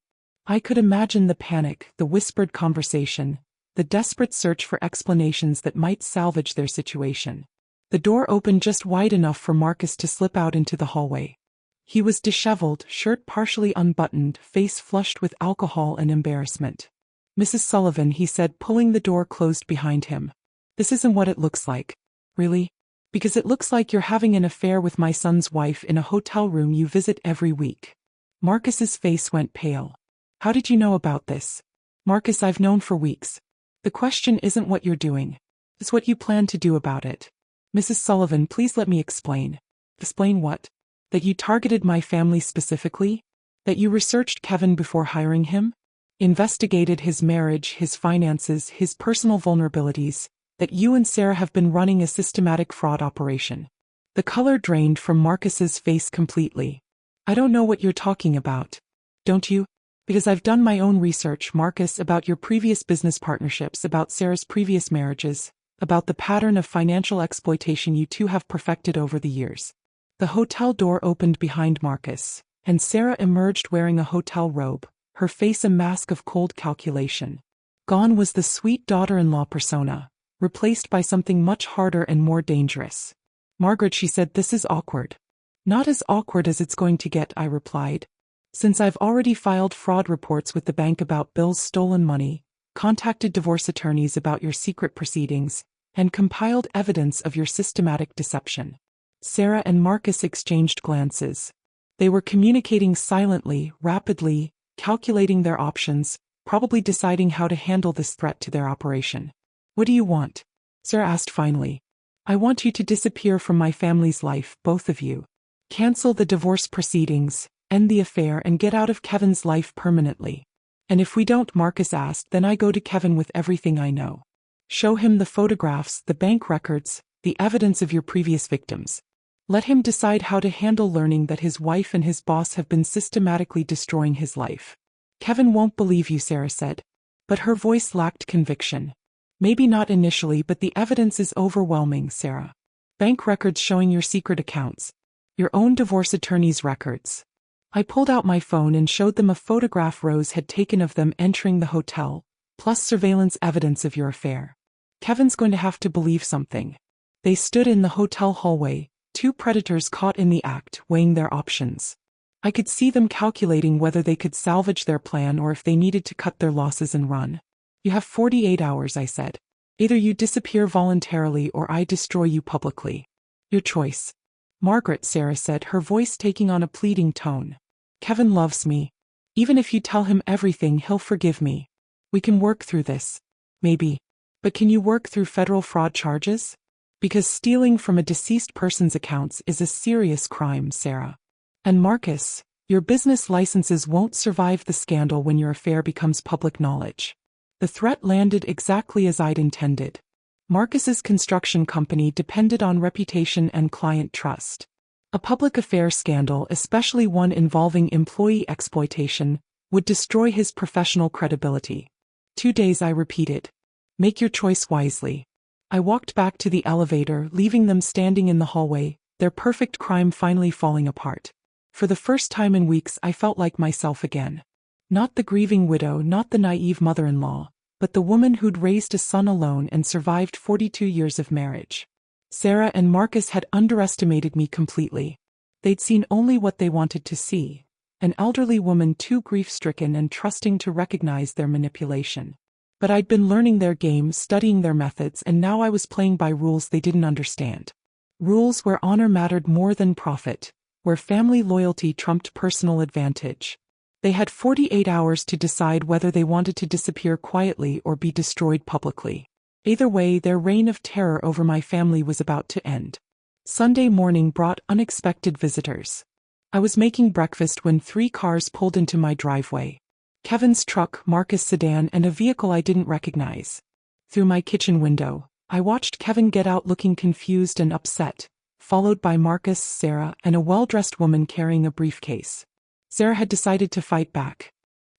I could imagine the panic, the whispered conversation, the desperate search for explanations that might salvage their situation. The door opened just wide enough for Marcus to slip out into the hallway. He was disheveled, shirt partially unbuttoned, face flushed with alcohol and embarrassment. "Mrs. Sullivan," he said, pulling the door closed behind him. "This isn't what it looks like." "Really?" "Because it looks like you're having an affair with my son's wife in a hotel room you visit every week." Marcus's face went pale. "How did you know about this?" "Marcus, I've known for weeks. The question isn't what you're doing. It's what you plan to do about it." "Mrs. Sullivan, please let me explain." "Explain what?" "That you targeted my family specifically? That you researched Kevin before hiring him? Investigated his marriage, his finances, his personal vulnerabilities? That you and Sarah have been running a systematic fraud operation?" The color drained from Marcus's face completely. "I don't know what you're talking about." "Don't you?" "Because I've done my own research, Marcus, about your previous business partnerships, about Sarah's previous marriages, about the pattern of financial exploitation you two have perfected over the years." The hotel door opened behind Marcus, and Sarah emerged wearing a hotel robe, her face a mask of cold calculation. Gone was the sweet daughter-in-law persona, replaced by something much harder and more dangerous. "Margaret," she said, "this is awkward." "Not as awkward as it's going to get," I replied. "Since I've already filed fraud reports with the bank about Bill's stolen money, contacted divorce attorneys about your secret proceedings, and compiled evidence of your systematic deception. Sarah and Marcus exchanged glances. They were communicating silently, rapidly, calculating their options, probably deciding how to handle this threat to their operation. "What do you want?" Sarah asked finally. "I want you to disappear from my family's life, both of you. Cancel the divorce proceedings, end the affair, and get out of Kevin's life permanently." "And if we don't," Marcus asked, "then I go to Kevin with everything I know. Show him the photographs, the bank records, the evidence of your previous victims. Let him decide how to handle learning that his wife and his boss have been systematically destroying his life." "Kevin won't believe you," Sarah said. But her voice lacked conviction. "Maybe not initially, but the evidence is overwhelming, Sarah. Bank records showing your secret accounts. Your own divorce attorney's records." I pulled out my phone and showed them a photograph Rose had taken of them entering the hotel, plus surveillance evidence of your affair. "Kevin's going to have to believe something." They stood in the hotel hallway, two predators caught in the act, weighing their options. I could see them calculating whether they could salvage their plan or if they needed to cut their losses and run. "You have 48 hours, I said. "Either you disappear voluntarily or I destroy you publicly. Your choice." "Margaret," Sarah said, her voice taking on a pleading tone. "Kevin loves me. Even if you tell him everything, he'll forgive me. We can work through this. Maybe. But can you work through federal fraud charges? Because stealing from a deceased person's accounts is a serious crime, Sarah. And Marcus, your business licenses won't survive the scandal when your affair becomes public knowledge." The threat landed exactly as I'd intended. Marcus's construction company depended on reputation and client trust. A public affairs scandal, especially one involving employee exploitation, would destroy his professional credibility. 2 days, I repeated. Make your choice wisely. I walked back to the elevator, leaving them standing in the hallway, their perfect crime finally falling apart. For the first time in weeks, I felt like myself again. Not the grieving widow, not the naive mother-in-law, but the woman who'd raised a son alone and survived 42 years of marriage. Sarah and Marcus had underestimated me completely. They'd seen only what they wanted to see, an elderly woman too grief-stricken and trusting to recognize their manipulation. But I'd been learning their game, studying their methods, and now I was playing by rules they didn't understand. Rules where honor mattered more than profit, where family loyalty trumped personal advantage. They had 48 hours to decide whether they wanted to disappear quietly or be destroyed publicly. Either way, their reign of terror over my family was about to end. Sunday morning brought unexpected visitors. I was making breakfast when 3 cars pulled into my driveway. Kevin's truck, Marcus' sedan, and a vehicle I didn't recognize. Through my kitchen window, I watched Kevin get out looking confused and upset, followed by Marcus, Sarah, and a well-dressed woman carrying a briefcase. Sarah had decided to fight back.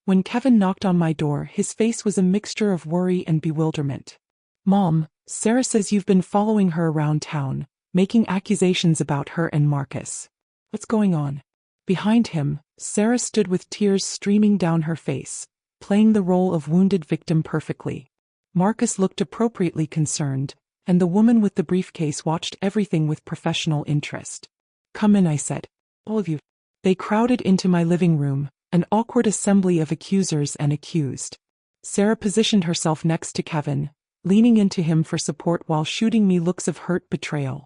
When Kevin knocked on my door, his face was a mixture of worry and bewilderment. "Mom, Sarah says you've been following her around town, making accusations about her and Marcus. What's going on?" Behind him, Sarah stood with tears streaming down her face, playing the role of wounded victim perfectly. Marcus looked appropriately concerned, and the woman with the briefcase watched everything with professional interest. "Come in," I said. "All of you." They crowded into my living room, an awkward assembly of accusers and accused. Sarah positioned herself next to Kevin, leaning into him for support while shooting me looks of hurt betrayal.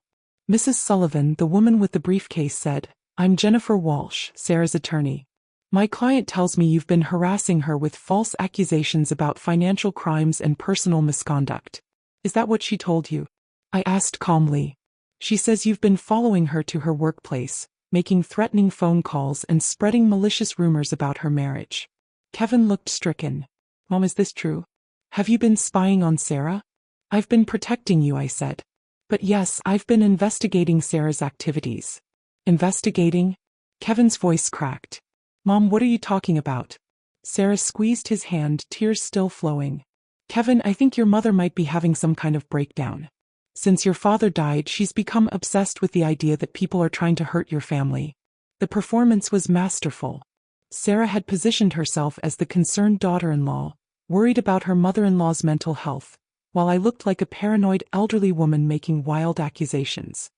Mrs. Sullivan, the woman with the briefcase, said, "I'm Jennifer Walsh, Sarah's attorney. My client tells me you've been harassing her with false accusations about financial crimes and personal misconduct. Is that what she told you?" I asked calmly. "She says you've been following her to her workplace, making threatening phone calls and spreading malicious rumors about her marriage." Kevin looked stricken. "Mom, is this true? Have you been spying on Sarah?" "I've been protecting you," I said. "But yes, I've been investigating Sarah's activities." "Investigating?" Kevin's voice cracked. "Mom, what are you talking about?" Sarah squeezed his hand, tears still flowing. "Kevin, I think your mother might be having some kind of breakdown. Since your father died, she's become obsessed with the idea that people are trying to hurt your family." The performance was masterful. Sarah had positioned herself as the concerned daughter-in-law, worried about her mother-in-law's mental health, while I looked like a paranoid elderly woman making wild accusations.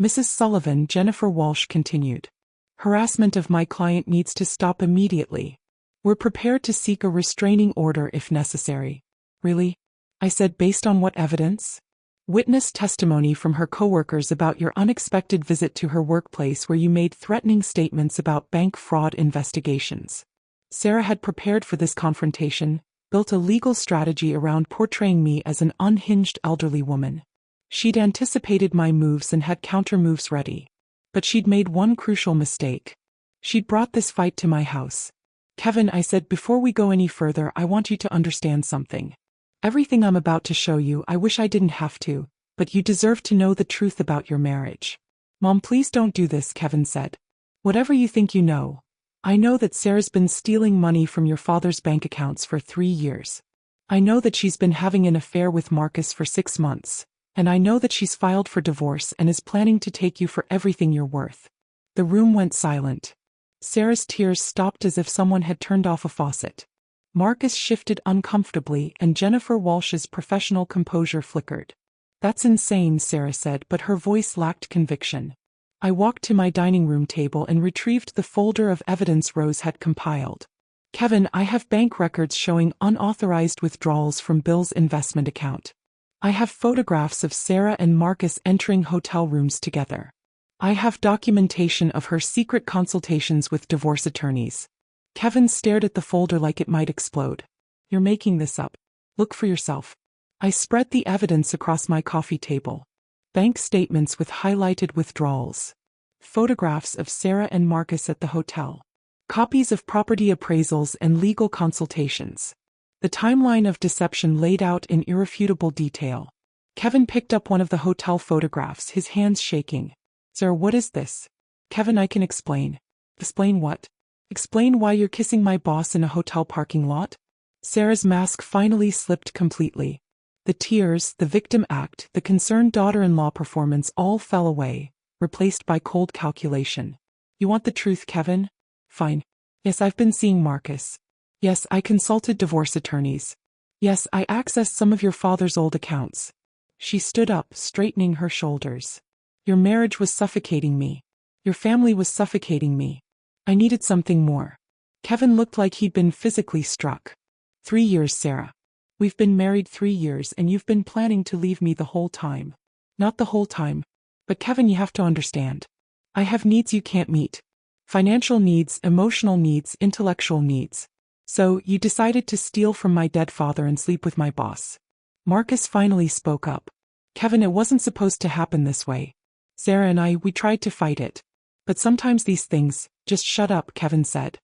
Mrs. Sullivan, Jennifer Walsh, continued. "Harassment of my client needs to stop immediately. We're prepared to seek a restraining order if necessary." Really? I said, based on what evidence? Witness testimony from her coworkers about your unexpected visit to her workplace where you made threatening statements about bank fraud investigations. Sarah had prepared for this confrontation, built a legal strategy around portraying me as an unhinged elderly woman. She'd anticipated my moves and had counter-moves ready. But she'd made one crucial mistake. She'd brought this fight to my house. Kevin, I said, before we go any further, I want you to understand something. Everything I'm about to show you, I wish I didn't have to, but you deserve to know the truth about your marriage. Mom, please don't do this, Kevin said. Whatever you think you know. I know that Sarah's been stealing money from your father's bank accounts for 3 years. I know that she's been having an affair with Marcus for 6 months, and I know that she's filed for divorce and is planning to take you for everything you're worth. The room went silent. Sarah's tears stopped as if someone had turned off a faucet. Marcus shifted uncomfortably and Jennifer Walsh's professional composure flickered. That's insane, Sarah said, but her voice lacked conviction. I walked to my dining room table and retrieved the folder of evidence Rose had compiled. Kevin, I have bank records showing unauthorized withdrawals from Bill's investment account. I have photographs of Sarah and Marcus entering hotel rooms together. I have documentation of her secret consultations with divorce attorneys. Kevin stared at the folder like it might explode. You're making this up. Look for yourself. I spread the evidence across my coffee table. Bank statements with highlighted withdrawals. Photographs of Sarah and Marcus at the hotel. Copies of property appraisals and legal consultations. The timeline of deception laid out in irrefutable detail. Kevin picked up one of the hotel photographs, his hands shaking. Sir, what is this? Kevin, I can explain. Explain what? Explain why you're kissing my boss in a hotel parking lot? Sarah's mask finally slipped completely. The tears, the victim act, the concerned daughter-in-law performance all fell away, replaced by cold calculation. You want the truth, Kevin? Fine. Yes, I've been seeing Marcus. Yes, I consulted divorce attorneys. Yes, I accessed some of your father's old accounts. She stood up, straightening her shoulders. Your marriage was suffocating me. Your family was suffocating me. I needed something more. Kevin looked like he'd been physically struck. 3 years, Sarah. We've been married 3 years and you've been planning to leave me the whole time. Not the whole time. But Kevin, you have to understand. I have needs you can't meet. Financial needs, emotional needs, intellectual needs. So, you decided to steal from my dead father and sleep with my boss. Marcus finally spoke up. Kevin, it wasn't supposed to happen this way. Sarah and I, we tried to fight it. But sometimes these things, just shut up, Kevin said.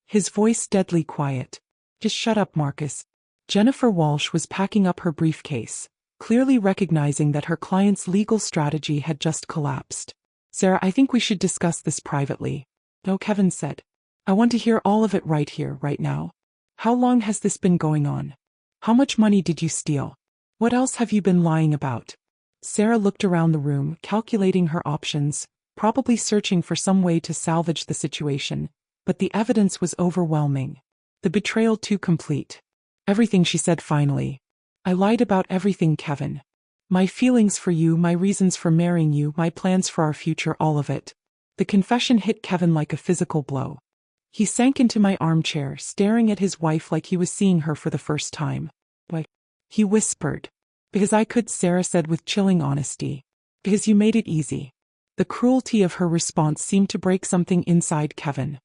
His voice deadly quiet. Just shut up, Marcus. Jennifer Walsh was packing up her briefcase, clearly recognizing that her client's legal strategy had just collapsed. Sarah, I think we should discuss this privately. No, Kevin said. I want to hear all of it right here, right now. How long has this been going on? How much money did you steal? What else have you been lying about? Sarah looked around the room, calculating her options, probably searching for some way to salvage the situation, but the evidence was overwhelming. The betrayal too complete. Everything, she said finally. I lied about everything, Kevin. My feelings for you, my reasons for marrying you, my plans for our future, all of it. The confession hit Kevin like a physical blow. He sank into my armchair, staring at his wife like he was seeing her for the first time. Why? He whispered. Because I could, Sarah said with chilling honesty. Because you made it easy. The cruelty of her response seemed to break something inside Kevin.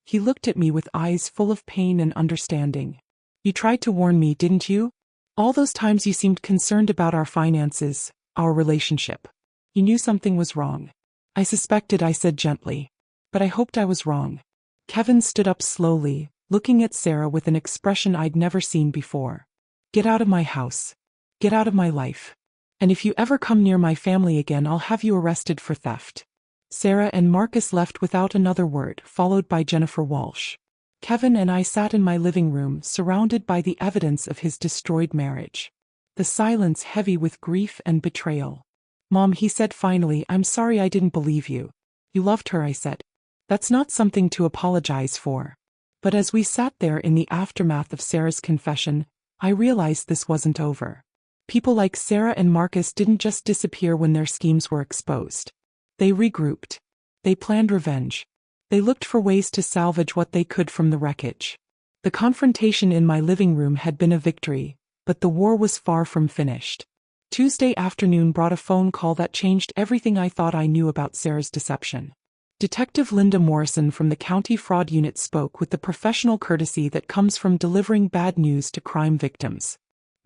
He looked at me with eyes full of pain and understanding. You tried to warn me, didn't you? All those times you seemed concerned about our finances, our relationship. You knew something was wrong. I suspected, I said gently. But I hoped I was wrong. Kevin stood up slowly, looking at Sarah with an expression I'd never seen before. Get out of my house. Get out of my life. And if you ever come near my family again, I'll have you arrested for theft. Sarah and Marcus left without another word, followed by Jennifer Walsh. Kevin and I sat in my living room, surrounded by the evidence of his destroyed marriage. The silence heavy with grief and betrayal. Mom, he said finally, I'm sorry I didn't believe you. You loved her, I said. That's not something to apologize for. But as we sat there in the aftermath of Sarah's confession, I realized this wasn't over. People like Sarah and Marcus didn't just disappear when their schemes were exposed. They regrouped. They planned revenge. They looked for ways to salvage what they could from the wreckage. The confrontation in my living room had been a victory, But the war was far from finished. Tuesday afternoon brought a phone call that changed everything I thought I knew about Sarah's deception. Detective Linda Morrison from the County Fraud Unit spoke with the professional courtesy that comes from delivering bad news to crime victims.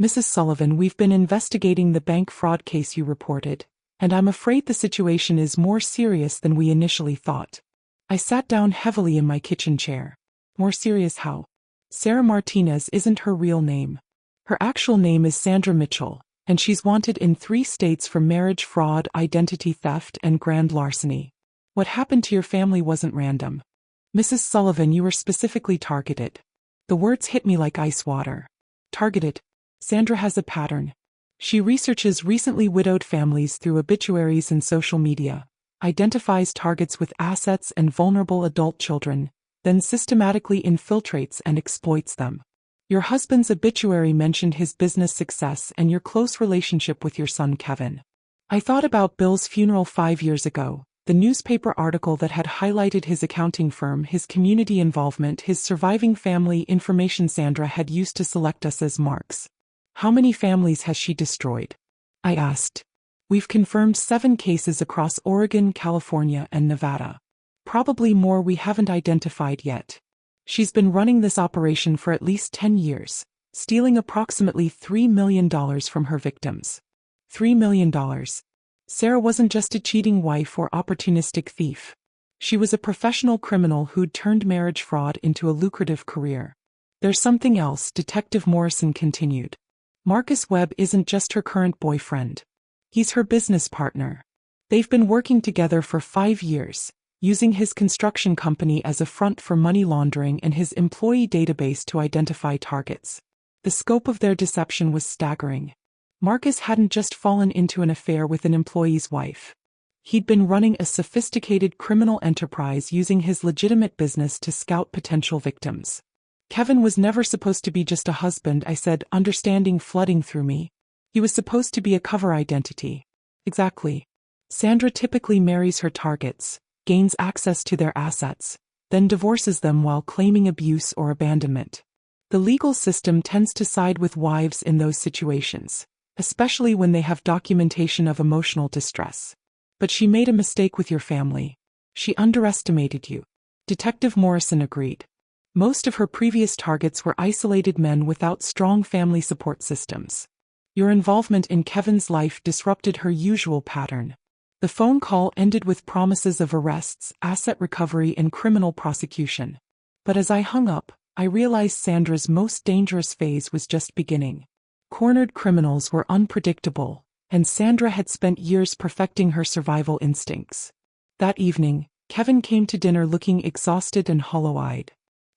"Mrs. Sullivan, we've been investigating the bank fraud case you reported, and I'm afraid the situation is more serious than we initially thought." I sat down heavily in my kitchen chair. More serious how? Sarah Martinez isn't her real name. Her actual name is Sandra Mitchell, and she's wanted in 3 states for marriage fraud, identity theft, and grand larceny. What happened to your family wasn't random. Mrs. Sullivan, you were specifically targeted. The words hit me like ice water. Targeted. Sandra has a pattern. She researches recently widowed families through obituaries and social media, identifies targets with assets and vulnerable adult children, then systematically infiltrates and exploits them. Your husband's obituary mentioned his business success and your close relationship with your son Kevin. I thought about Bill's funeral 5 years ago, the newspaper article that had highlighted his accounting firm, his community involvement, his surviving family information Sandra had used to select us as marks. How many families has she destroyed? I asked. We've confirmed 7 cases across Oregon, California, and Nevada. Probably more we haven't identified yet. She's been running this operation for at least 10 years, stealing approximately $3 million from her victims. $3 million. Sarah wasn't just a cheating wife or opportunistic thief. She was a professional criminal who'd turned marriage fraud into a lucrative career. There's something else, Detective Morrison continued. Marcus Webb isn't just her current boyfriend. He's her business partner. They've been working together for 5 years, using his construction company as a front for money laundering and his employee database to identify targets. The scope of their deception was staggering. Marcus hadn't just fallen into an affair with an employee's wife. He'd been running a sophisticated criminal enterprise using his legitimate business to scout potential victims. Kevin was never supposed to be just a husband, I said, understanding flooding through me. He was supposed to be a cover identity. Exactly. Sandra typically marries her targets, gains access to their assets, then divorces them while claiming abuse or abandonment. The legal system tends to side with wives in those situations, especially when they have documentation of emotional distress. But she made a mistake with your family. She underestimated you. Detective Morrison agreed. Most of her previous targets were isolated men without strong family support systems. Your involvement in Kevin's life disrupted her usual pattern. The phone call ended with promises of arrests, asset recovery, and criminal prosecution. But as I hung up, I realized Sandra's most dangerous phase was just beginning. Cornered criminals were unpredictable, and Sandra had spent years perfecting her survival instincts. That evening, Kevin came to dinner looking exhausted and hollow-eyed.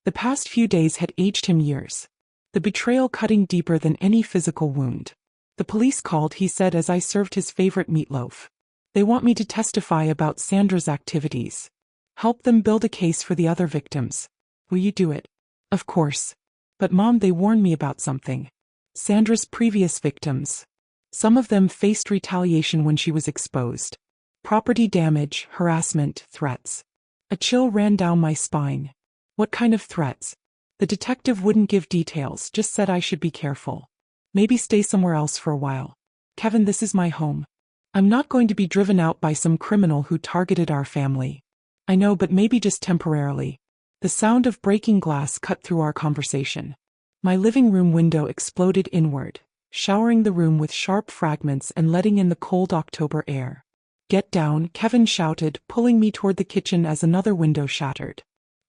The past few days had aged him years. The betrayal cutting deeper than any physical wound. The police called, he said as I served his favorite meatloaf. They want me to testify about Sandra's activities. Help them build a case for the other victims. Will you do it? Of course. But Mom, they warned me about something. Sandra's previous victims. Some of them faced retaliation when she was exposed. Property damage, harassment, threats. A chill ran down my spine. What kind of threats? The detective wouldn't give details, just said I should be careful. Maybe stay somewhere else for a while. Kevin, this is my home. I'm not going to be driven out by some criminal who targeted our family. I know, but maybe just temporarily. The sound of breaking glass cut through our conversation. My living room window exploded inward, showering the room with sharp fragments and letting in the cold October air. Get down, Kevin shouted, pulling me toward the kitchen as another window shattered.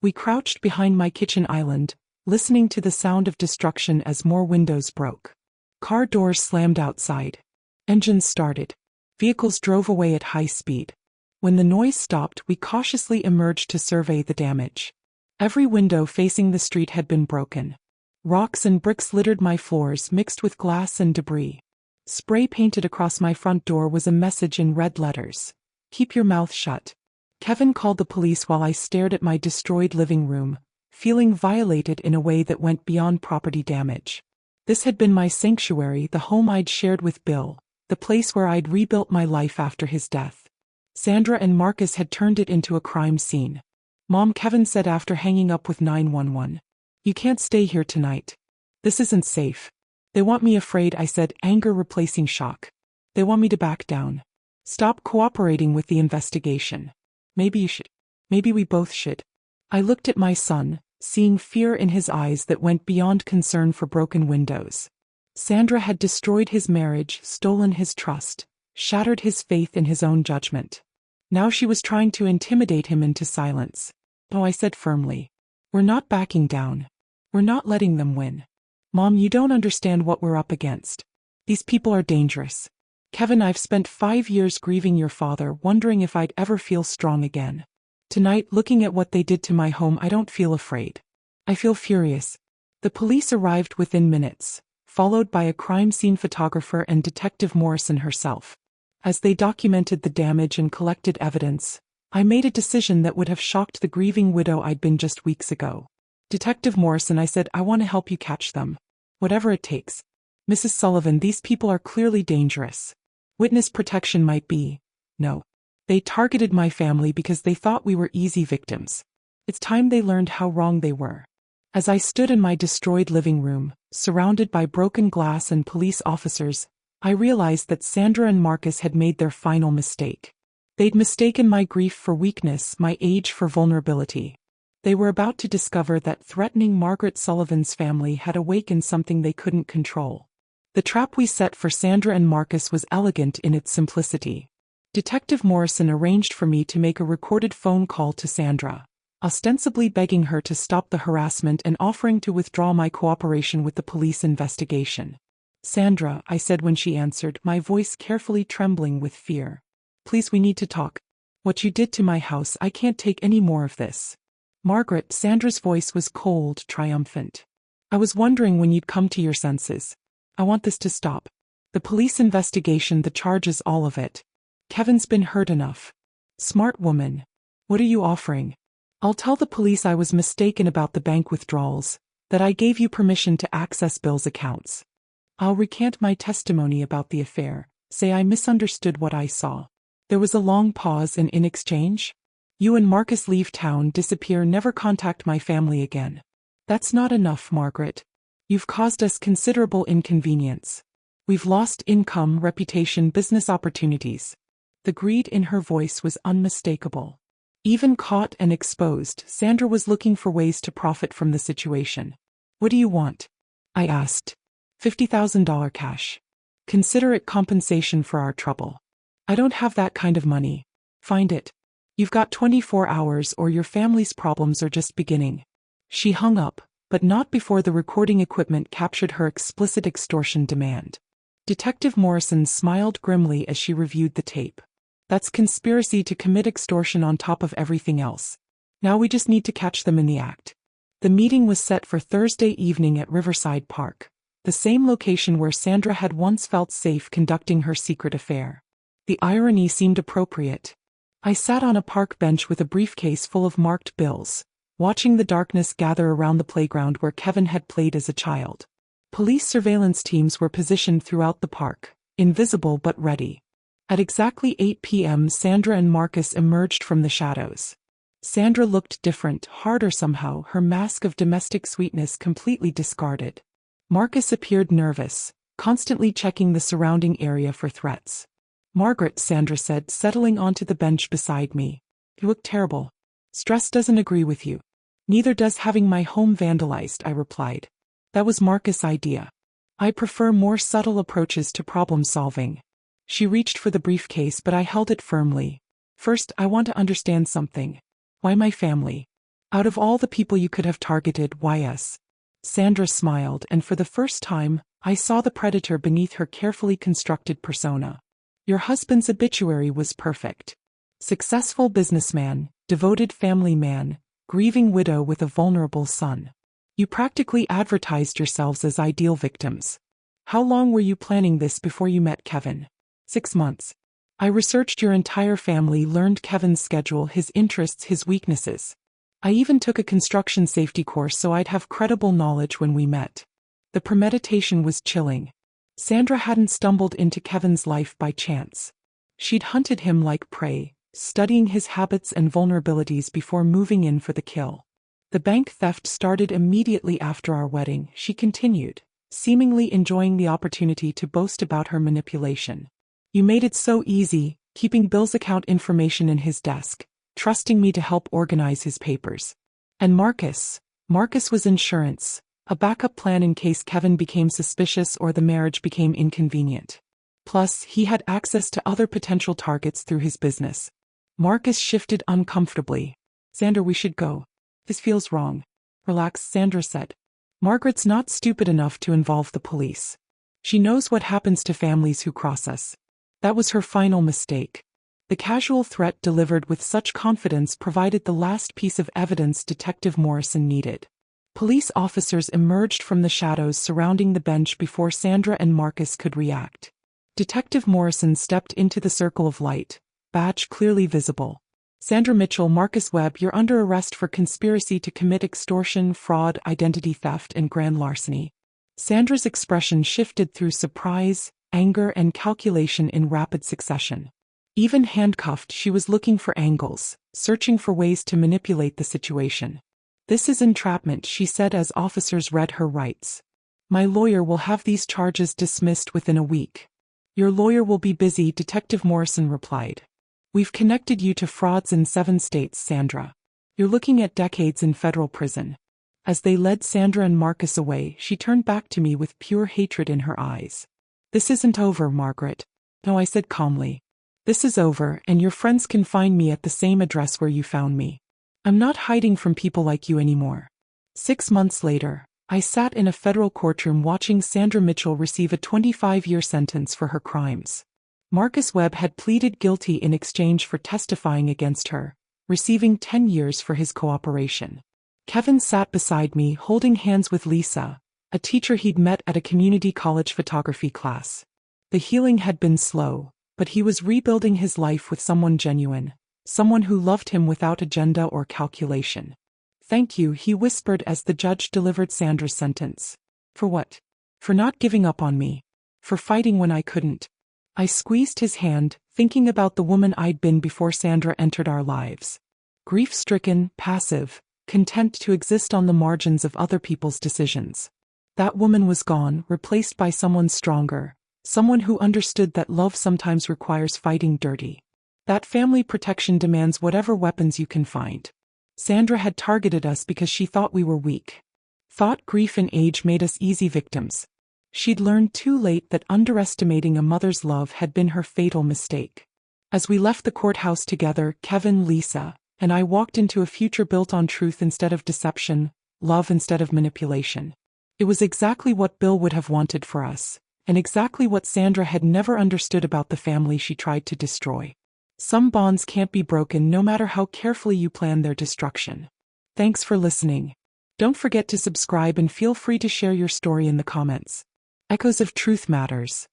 We crouched behind my kitchen island, listening to the sound of destruction as more windows broke. Car doors slammed outside. Engines started. Vehicles drove away at high speed. When the noise stopped, we cautiously emerged to survey the damage. Every window facing the street had been broken. Rocks and bricks littered my floors, mixed with glass and debris. Spray painted across my front door was a message in red letters. Keep your mouth shut. Kevin called the police while I stared at my destroyed living room, feeling violated in a way that went beyond property damage. This had been my sanctuary, the home I'd shared with Bill, the place where I'd rebuilt my life after his death. Sandra and Marcus had turned it into a crime scene. Mom, Kevin said after hanging up with 911. You can't stay here tonight. This isn't safe. They want me afraid, I said, anger replacing shock. They want me to back down. Stop cooperating with the investigation. Maybe you should. Maybe we both should. I looked at my son, seeing fear in his eyes that went beyond concern for broken windows. Sandra had destroyed his marriage, stolen his trust, shattered his faith in his own judgment. Now she was trying to intimidate him into silence. Oh, I said firmly. We're not backing down. We're not letting them win. Mom, you don't understand what we're up against. These people are dangerous. Kevin, I've spent 5 years grieving your father, wondering if I'd ever feel strong again. Tonight, looking at what they did to my home, I don't feel afraid. I feel furious. The police arrived within minutes, followed by a crime scene photographer and Detective Morrison herself. As they documented the damage and collected evidence, I made a decision that would have shocked the grieving widow I'd been just weeks ago. Detective Morrison, I said, I want to help you catch them. Whatever it takes. Mrs. Sullivan, these people are clearly dangerous. Witness protection might be. No. They targeted my family because they thought we were easy victims. It's time they learned how wrong they were. As I stood in my destroyed living room, surrounded by broken glass and police officers, I realized that Sandra and Marcus had made their final mistake. They'd mistaken my grief for weakness, my age for vulnerability. They were about to discover that threatening Margaret Sullivan's family had awakened something they couldn't control. The trap we set for Sandra and Marcus was elegant in its simplicity. Detective Morrison arranged for me to make a recorded phone call to Sandra, ostensibly begging her to stop the harassment and offering to withdraw my cooperation with the police investigation. Sandra, I said when she answered, my voice carefully trembling with fear. Please, we need to talk. What you did to my house, I can't take any more of this. Margaret, Sandra's voice was cold, triumphant. I was wondering when you'd come to your senses. I want this to stop. The police investigation, the charges, all of it. Kevin's been hurt enough. Smart woman. What are you offering? I'll tell the police I was mistaken about the bank withdrawals, that I gave you permission to access Bill's accounts. I'll recant my testimony about the affair, say I misunderstood what I saw. There was a long pause, and in exchange? You and Marcus leave town, disappear, never contact my family again. That's not enough, Margaret. You've caused us considerable inconvenience. We've lost income, reputation, business opportunities. The greed in her voice was unmistakable. Even caught and exposed, Sandra was looking for ways to profit from the situation. What do you want? I asked. $50,000 cash. Consider it compensation for our trouble. I don't have that kind of money. Find it. You've got 24 hours or your family's problems are just beginning. She hung up, but not before the recording equipment captured her explicit extortion demand. Detective Morrison smiled grimly as she reviewed the tape. That's conspiracy to commit extortion on top of everything else. Now we just need to catch them in the act. The meeting was set for Thursday evening at Riverside Park, the same location where Sandra had once felt safe conducting her secret affair. The irony seemed appropriate. I sat on a park bench with a briefcase full of marked bills, watching the darkness gather around the playground where Kevin had played as a child. Police surveillance teams were positioned throughout the park, invisible but ready. At exactly 8 p.m., Sandra and Marcus emerged from the shadows. Sandra looked different, harder somehow, her mask of domestic sweetness completely discarded. Marcus appeared nervous, constantly checking the surrounding area for threats. Margaret, Sandra said, settling onto the bench beside me. You look terrible. Stress doesn't agree with you. Neither does having my home vandalized, I replied. That was Marcus' idea. I prefer more subtle approaches to problem solving. She reached for the briefcase, but I held it firmly. First, I want to understand something. Why my family? Out of all the people you could have targeted, why us? Sandra smiled, and for the first time, I saw the predator beneath her carefully constructed persona. Your husband's obituary was perfect. Successful businessman, devoted family man, grieving widow with a vulnerable son. You practically advertised yourselves as ideal victims. How long were you planning this before you met Kevin? 6 months. I researched your entire family, learned Kevin's schedule, his interests, his weaknesses. I even took a construction safety course so I'd have credible knowledge when we met. The premeditation was chilling. Sandra hadn't stumbled into Kevin's life by chance. She'd hunted him like prey, studying his habits and vulnerabilities before moving in for the kill. The bank theft started immediately after our wedding, she continued, seemingly enjoying the opportunity to boast about her manipulation. You made it so easy, keeping Bill's account information in his desk, trusting me to help organize his papers. And Marcus was insurance, a backup plan in case Kevin became suspicious or the marriage became inconvenient. Plus, he had access to other potential targets through his business. Marcus shifted uncomfortably. Sandra, we should go. This feels wrong. Relax, Sandra said. Margaret's not stupid enough to involve the police. She knows what happens to families who cross us. That was her final mistake. The casual threat delivered with such confidence provided the last piece of evidence Detective Morrison needed. Police officers emerged from the shadows surrounding the bench before Sandra and Marcus could react. Detective Morrison stepped into the circle of light, badge clearly visible. Sandra Mitchell, Marcus Webb, you're under arrest for conspiracy to commit extortion, fraud, identity theft, and grand larceny. Sandra's expression shifted through surprise, anger, and calculation in rapid succession. Even handcuffed, she was looking for angles, searching for ways to manipulate the situation. This is entrapment, she said as officers read her rights. My lawyer will have these charges dismissed within a week. Your lawyer will be busy, Detective Morrison replied. We've connected you to frauds in 7 states, Sandra. You're looking at decades in federal prison. As they led Sandra and Marcus away, she turned back to me with pure hatred in her eyes. This isn't over, Margaret. No, I said calmly. This is over, and your friends can find me at the same address where you found me. I'm not hiding from people like you anymore. 6 months later, I sat in a federal courtroom watching Sandra Mitchell receive a 25-year sentence for her crimes. Marcus Webb had pleaded guilty in exchange for testifying against her, receiving 10 years for his cooperation. Kevin sat beside me holding hands with Lisa, a teacher he'd met at a community college photography class. The healing had been slow, but he was rebuilding his life with someone genuine, someone who loved him without agenda or calculation. Thank you, he whispered as the judge delivered Sandra's sentence. For what? For not giving up on me. For fighting when I couldn't. I squeezed his hand, thinking about the woman I'd been before Sandra entered our lives. Grief-stricken, passive, content to exist on the margins of other people's decisions. That woman was gone, replaced by someone stronger, someone who understood that love sometimes requires fighting dirty. That family protection demands whatever weapons you can find. Sandra had targeted us because she thought we were weak. Thought grief and age made us easy victims. She'd learned too late that underestimating a mother's love had been her fatal mistake. As we left the courthouse together, Kevin, Lisa, and I walked into a future built on truth instead of deception, love instead of manipulation. It was exactly what Bill would have wanted for us, and exactly what Sandra had never understood about the family she tried to destroy. Some bonds can't be broken no matter how carefully you plan their destruction. Thanks for listening. Don't forget to subscribe and feel free to share your story in the comments. Echoes of Truth matters.